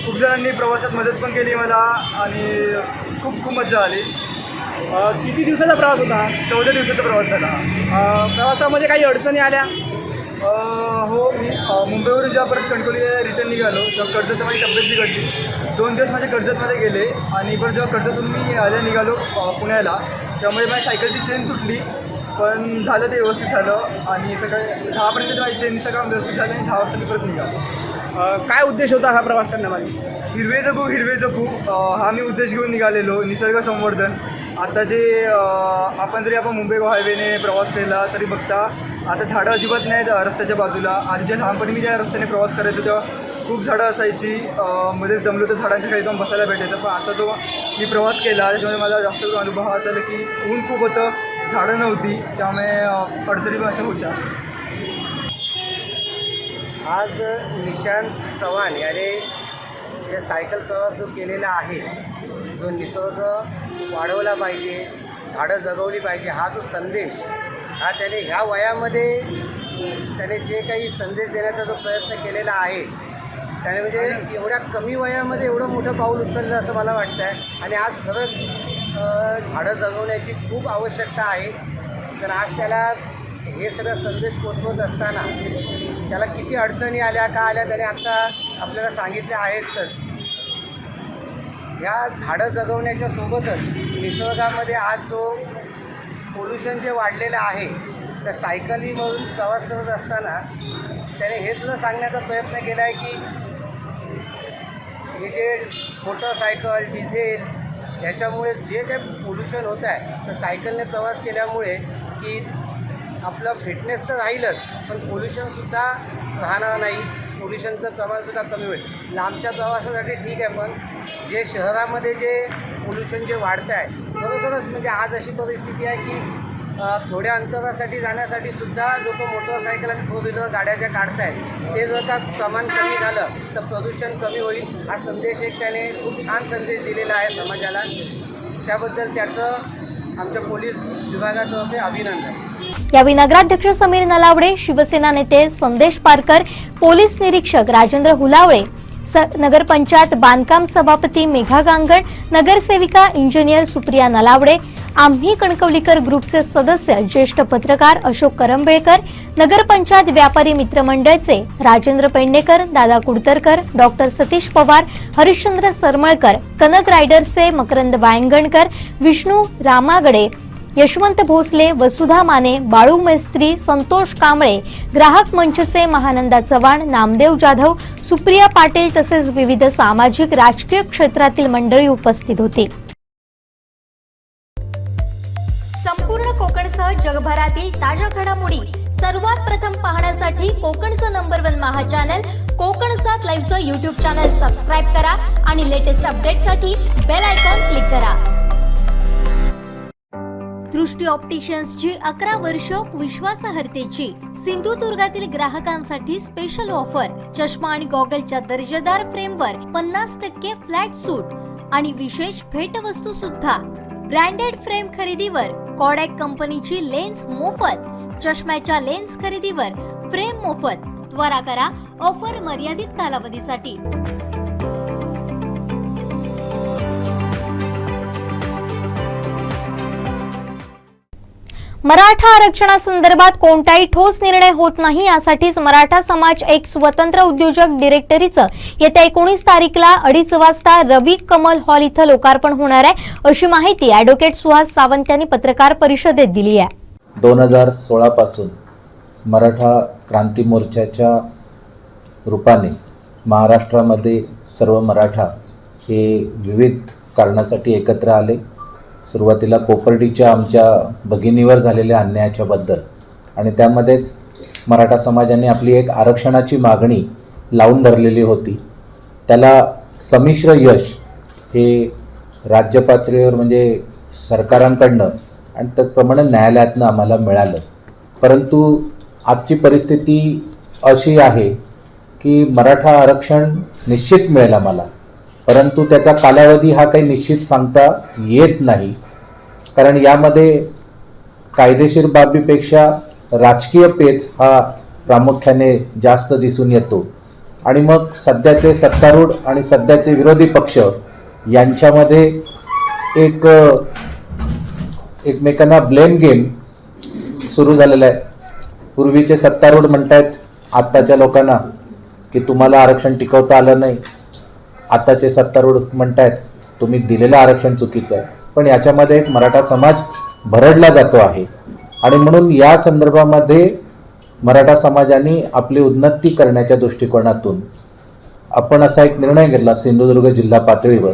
खूप जणांनी प्रवासात मदत पण केली मला आणि खूप मजा आली। किती दिवसाचा प्रवास होता? 14 दिवसाचा प्रवास झाला। प्रवासामध्ये काही अडचणी आल्या? हो, मी मुंबईवरून जेव्हा परत कणकवलीला रिटर्न निघालो तेव्हा कर्जत माझी तब्येत बिघडली। 2 दिवस माझे कर्जतमध्ये गेले आणि परत जेव्हा कर्जतून मी निघालो पुण्याला त्यामुळे माझी सायकलची चेन तुटली, पण झालं ते व्यवस्थित झालं आणि सकाळी 10पर्यंत माझी चेनचं काम व्यवस्थित झालं आणि 10 वाजता मी परत निघालो। काय उद्देश होता हा प्रवास करण्यामागे? हिरवे जगू हा मी उद्देश घेऊन निघालेलो। निसर्ग संवर्धन आता जे आपण मुंबई गोवा हायवेने प्रवास केला तरी बघता आता झाडं अजिबात नाहीत रस्त्याच्या बाजूला। आधी ज्या लहानपणी मी ज्या रस्त्याने प्रवास करायचो तेव्हा खूप झाडं असायची, मध्येच दमलो तर झाडांच्या खाली जाऊन बसायला भेटायचं। पण आता जो मी प्रवास केला त्याच्यामुळे मला जास्त अनुभव असा आला की ऊन खूप होतं, झाडं नव्हती, त्यामुळे अडचणी पण अशा होत्या। आज निशांत चव्हाण याने जे सायकल प्रवास जो केलेला आहे, जो निसर्ग वाढवला पाहिजे, झाडं जगवली पाहिजे हा जो संदेश हा त्याने ह्या वयामध्ये त्याने जे काही संदेश देण्याचा जो प्रयत्न केलेला आहे त्याने म्हणजे एवढ्या कमी वयामध्ये एवढं मोठं पाऊल उचललं असं मला वाटतं आहे। आणि आज खरंच झाडं जगवण्याची खूप आवश्यकता आहे। तर आज त्याला हे सगळं संदेश पोचवत असताना त्याला किती अडचणी आल्या का आल्या त्याने आत्ता आपल्याला सांगितले आहेतच। ह्या झाडं जगवण्याच्या सोबतच निसर्गामध्ये आज जो पोल्युशन जे वाढलेलं आहे त्या सायकलीमधून प्रवास करत असताना त्याने हे सुद्धा सांगण्याचा प्रयत्न केला आहे की हे जे मोटरसायकल डिझेल ह्याच्यामुळे जे काही पोल्युशन होत आहे तर सायकलने प्रवास केल्यामुळे की आपलं फिटनेस तर राहीलच पण पोल्युशनसुद्धा राहणार नाही, पोल्युशनचं प्रमाणसुद्धा कमी होईल। लांबच्या प्रवासासाठी ठीक आहे, पण जे शहरामध्ये जे पोल्युशन जे वाढतं आहे खरोखरच म्हणजे आज अशी परिस्थिती आहे की थोड्या अंतरासाठी जाण्यासाठी सुद्धा लोक मोटरसायकल आणि 4 व्हीलर गाड्या ज्या काढत आहेत ते जर का प्रमाण कमी झालं तर प्रदूषण कमी होईल। हा संदेश एक त्याने खूप छान संदेश दिलेला आहे समाजाला, त्याबद्दल त्याचं आमच्या पोलीस विभागातर्फे अभिनंदन। यावेळी नगराध्यक्ष समीर नलावडे, शिवसेना नेते संदेश पारकर, पोलीस निरीक्षक राजेंद्र हुलावळे, नगरपंचायत बांधकाम सभापती मेघा गांगण, नगरसेविका इंजिनियर सुप्रिया नलावडे, आम्ही कणकवलीकर ग्रुपचे सदस्य ज्येष्ठ पत्रकार अशोक करंबेळकर, नगरपंचायत व्यापारी मित्रमंडळचे राजेंद्र पेडणेकर, दादा कुडतरकर, डॉक्टर सतीश पवार, हरिश्चंद्र सरमळकर, कनक रायडर्सचे मकरंद वायंगणकर, विष्णू रामागडे, यशवंत भोसले, वसुधा माने, बाळू मेस्त्री, संतोष कांबळे, ग्राहक मंचचे महानंदा चव्हाण, नामदेव जाधव, सुप्रिया पाटील तसेच विविध सामाजिक राजकीय क्षेत्रातील मंडळी उपस्थित होती। संपूर्ण कोकणसह जगभरातील ताज्या घडामोडी सर्वात प्रथम पाहण्यासाठी कोकणचं नंबर 1 महा चॅनल कोकण 7 लाईव्हचं यूट्यूब चॅनल सबस्क्राईब करा आणि लेटेस्ट अपडेटसाठी बेल आयकॉन क्लिक करा। दृष्टी ऑप्टिशियन्सची 11 वर्ष विश्वासार्हतेची सिंधुदुर्गातील ग्राहकांसाठी स्पेशल ऑफर। चष्मा आणि गॉगलच्या दर्जेदार फ्रेमवर 50% फ्लॅट सूट आणि विशेष भेटवस्तू सुद्धा। ब्रँडेड फ्रेम खरेदीवर कॉडॅक कंपनीची लेन्स मोफत, चष्म्याच्या लेन्स खरेदीवर फ्रेम मोफत। त्वरा करा, ऑफर मर्यादित कालावधीसाठी। मराठा आरक्षणासंदर्भात कोणताही ठोस निर्णय होत नाही, यासाठीच मराठा समाज एक स्वतंत्र उद्योजक डिरेक्टरीचं येत्या 19 तारीखला 2:30 वाजता रवी कमल हॉल इथं लोकार्पण होणार आहे, अशी माहिती ॲडव्होकेट सुहास सावंत यांनी पत्रकार परिषदेत दिली आहे. 2016 पासून मराठा क्रांती मोर्चाच्या रूपाने महाराष्ट्रामध्ये सर्व मराठा हे विविध कारणासाठी एकत्र आले. सुरुवातीला कोपर्डीच्या आमच्या भगिनीवर झालेल्या अन्यायाच्या बद्दल आणि त्यामध्येच मराठा समाजाने आपली एक आरक्षणाची मागणी लावून धरलेली होती. त्याला संमिश्र यश हे राज्य पातळीवर म्हणजे सरकारांकडनं आणि त्याचप्रमाणे न्यायालयातनं आम्हाला मिळालं. परंतु आजची परिस्थिती अशी आहे की मराठा आरक्षण निश्चित मिळेल आम्हाला, परंतु त्याचा कालावधी हा काही निश्चित सांगता येत नाही, कारण यामध्ये कायदेशीर बाबीपेक्षा राजकीय पेच हा प्रामुख्याने जास्त दिसून येतो. आणि मग सध्याचे सत्तारूढ आणि सध्याचे विरोधी पक्ष यांच्यामध्ये एक एकमेकांना ब्लेम गेम सुरू झालेला आहे. पूर्वीचे सत्तारूढ म्हणतायत आत्ताच्या लोकांना की तुम्हाला आरक्षण टिकवता आलं नाही, आताचे सत्तारूढ म्हणतायत तुम्ही दिलेलं आरक्षण चुकीचं आहे. पण याच्यामध्ये एक मराठा समाज भरडला जातो आहे आणि म्हणून या संदर्भामध्ये मराठा समाजाने आपली उन्नती करण्याच्या दृष्टिकोनातून आपण असा एक निर्णय घेतला सिंधुदुर्ग जिल्हा पातळीवर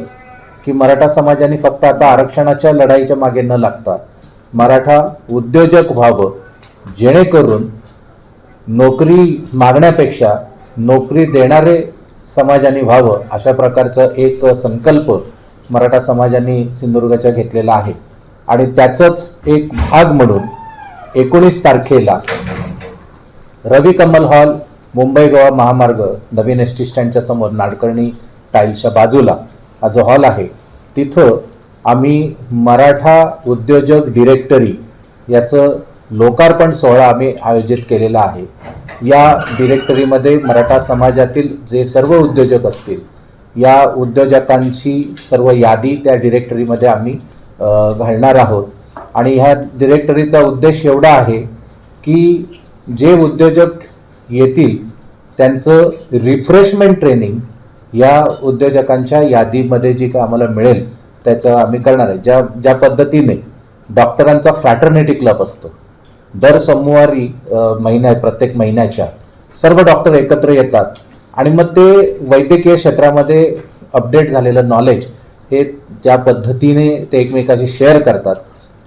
की मराठा समाजाने फक्त आता आरक्षणाच्या लढाईच्या मागे न लागता मराठा उद्योजक व्हावं, जेणेकरून नोकरी मागण्यापेक्षा नोकरी देणारे समाजाने व्हावं, अशा प्रकारचा एक संकल्प मराठा समाजाने सिंधुदुर्गाच्या घेतलेला आहे. आणि त्याचाच एक भाग म्हणून 19 तारखेला रवी कमल हॉल, मुंबई गोवा महामार्ग, नवीन एस टी स्टँडच्या समोर नाडकर्णी टाईल्सच्या बाजूला हा जो हॉल आहे तिथं आम्ही मराठा उद्योजक डिरेक्टरी याचं लोकार्पण सोहळा आम्ही आयोजित केलेला आहे. या डिरेक्टरीमध्ये मराठा समाजातील जे सर्व उद्योजक असतील या उद्योजकांची सर्व यादी त्या डिरेक्टरीमध्ये आम्ही घालणार आहोत. आणि ह्या डिरेक्टरीचा उद्देश एवढा आहे की जे उद्योजक येतील त्यांचं रिफ्रेशमेंट ट्रेनिंग या उद्योजकांच्या यादीमध्ये जी काय आम्हाला मिळेल त्याचं आम्ही करणार आहे. ज्या पद्धतीने डॉक्टरांचा फ्रॅटर्निटी क्लब असतो, दर सोमवारी प्रत्येक महिन्याच्या सर्व डॉक्टर एकत्र येतात आणि मग ते वैद्यकीय क्षेत्रामध्ये अपडेट झालेलं नॉलेज हे ज्या पद्धतीने ते एकमेकाशी शेअर करतात,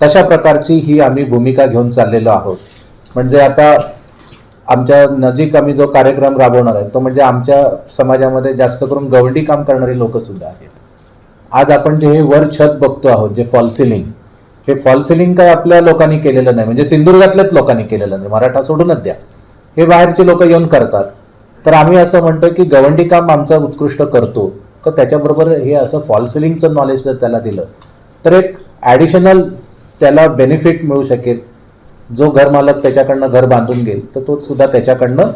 तशा प्रकारची ही आम्ही भूमिका घेऊन चाललेलो आहोत. म्हणजे आता आमच्या नजीक आम्ही जो कार्यक्रम राबवणार आहे तो म्हणजे आमच्या समाजामध्ये जास्त करून गवंडी काम करणारी लोकंसुद्धा आहेत. आज आपण जे हे वर छत बघतो आहोत, जे फॉल सिलिंग, हे फॉल सिलिंग काय आपल्या लोकांनी केलेलं नाही, म्हणजे सिंधुदुर्गातल्याच लोकांनी केलेलं नाही, मराठा सोडूनच द्या, हे बाहेरचे लोक येऊन करतात. तर आम्ही असं म्हणतो की गवंडी काम आमचं उत्कृष्ट करतो, तर त्याच्याबरोबर हे असं फॉल सिलिंगचं नॉलेज जर त्याला दिलं तर एक ॲडिशनल त्याला बेनिफिट मिळू शकेल. जो घरमालक त्याच्याकडनं घर बांधून घेईल तर तो सुद्धा त्याच्याकडनं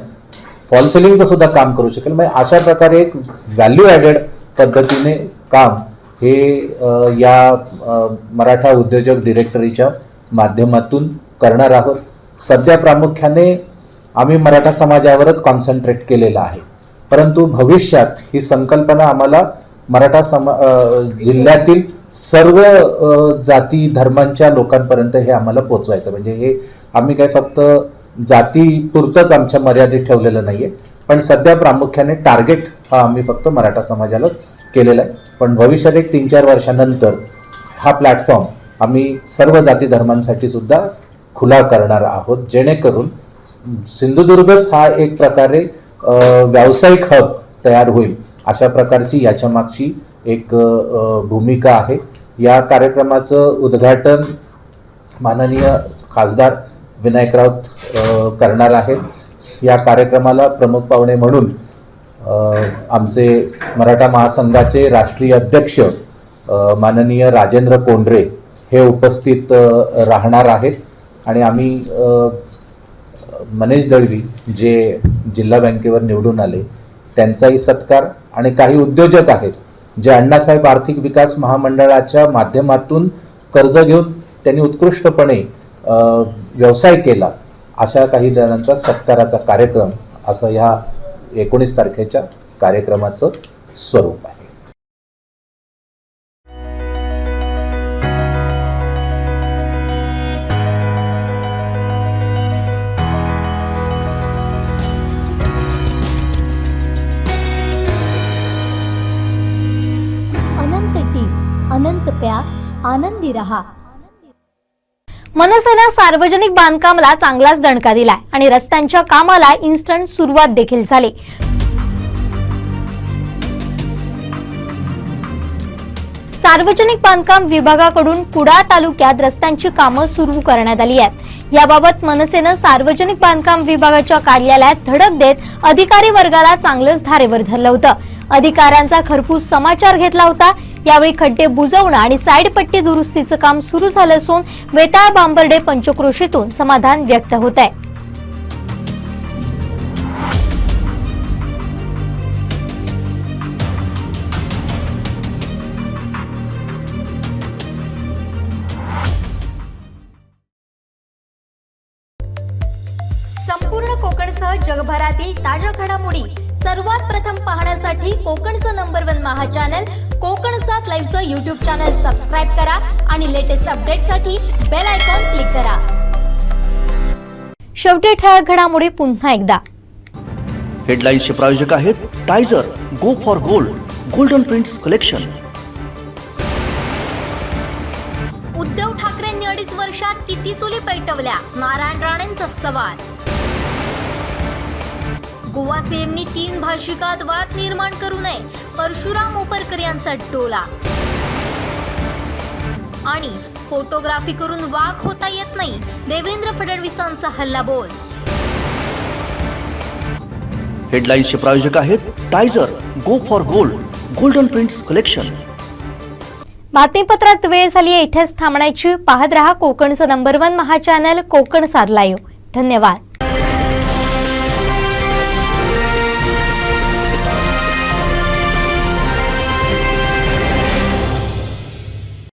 फॉल सिलिंगचं सुद्धा काम करू शकेल. म्हणजे अशा प्रकारे एक व्हॅल्यू ॲडेड पद्धतीने काम हे या मराठा उद्योजक डिरेक्टरीच्या माध्यमातून करणार आहोत. सध्या प्रामुख्याने आम्ही मराठा समाजावरच कॉन्सन्ट्रेट केलेलं आहे, परंतु भविष्यात ही संकल्पना आम्हाला मराठा जिल्ह्यातील सर्व जाती धर्मांच्या लोकांपर्यंत हे आम्हाला पोचवायचं. म्हणजे हे आम्ही काय फक्त जातीपुरतंच आमच्या मर्यादित ठेवलेलं नाही आहे, पण सध्या प्रामुख्याने टार्गेट हा आम्ही फक्त मराठा समाजालाच केलेला आहे. पण भविष्यात एक 3-4 वर्षानंतर हा प्लॅटफॉर्म आम्ही सर्व जाती धर्मांसाठी सुद्धा खुला करणार आहोत, जेणेकरून सिंधुदुर्गच हा एक प्रकारे व्यावसायिक हब तयार होईल, अशा प्रकारची याच्या मागची एक भूमिका आहे. या कार्यक्रमाचं उद्घाटन माननीय खासदार विनायक राऊत करणार आहेत. या कार्यक्रमाला प्रमुख पाहुणे म्हणून आमचे मराठा महासंघाचे राष्ट्रीय अध्यक्ष माननीय राजेंद्र कोंढरे हे उपस्थित राहणार आहेत. आणि आम्ही मनीष दळवी जे जिल्हा बँकेवर निवडून आले त्यांचाही सत्कार आणि काही उद्योजक आहेत जे अण्णासाहेब आर्थिक विकास महामंडळाच्या माध्यमातून कर्ज घेऊन त्यांनी उत्कृष्टपणे व्यवसाय केला अशा काही जणांचा सत्काराचा कार्यक्रम असं ह्या 19 तारखेच्या कार्यक्रमाचं स्वरूप आहे. अनंत टीम, अनंत प्यार, आनंदी रहा. मनसेनं सार्वजनिक बांधकामाला चांगलाच दणका दिलाय आणि रस्त्यांच्या कामाला इन्स्टंट सुरुवात देखील झाली. सार्वजनिक बांधकाम विभागाकडून कुडाळ तालुक्यात रस्त्यांची कामं सुरू करण्यात आली आहेत. याबाबत मनसेनं सार्वजनिक बांधकाम विभागाच्या कार्यालयात धडक देत अधिकारी वर्गाला चांगलंच धारेवर धरलं होतं. अधिकाऱ्यांचा खरपूस समाचार घेतला होता. यावेळी खड्डे बुजवणं आणि साईड पट्टी दुरुस्तीचं काम सुरू झालं असून वेताळ बांबर्डे पंचक्रोशीतून समाधान व्यक्त होत आहे. संपूर्ण कोकणसह जगभरातील ताज्या घडामोडी सर्वात प्रथम पाहण्यासाठी कोकणचं नंबर 1 महा चॅनल कोकणसात लाईव्हचं यूट्यूब चॅनल सबस्क्राईब करा आणि लेटेस्ट अपडेटसाठी बेल आयकॉन क्लिक करा. शेवटी ठळक घडामोडी पुन्हा एकदा. हेडलाईन्सचे प्रायोजक आहेत टायझर, go for gold, golden prints collection. Uddhav ठाकरेंनी 2.5 वर्षात किती चुली पेटवल्या? नारायण राणेंचा सवाल. गोवा सीएमनी 3 भाषिकात वाद निर्माण करू नये, परशुराम ओपरकर यांचा टोला. आणि फोटोग्राफी करून वाघ होता येत नाही, देवेंद्र फडणवीसांचा हल्लाबोल. हेडलाईन्सचे प्रायोजक आहेत टायझर, go for gold, golden prints collection. बातमीपत्रात वेळ झाली आहे इथेच थांबण्याची. पाहत रहा कोकणचं नंबर 1 महा चॅनल कोकण सात लाईव्ह. धन्यवाद.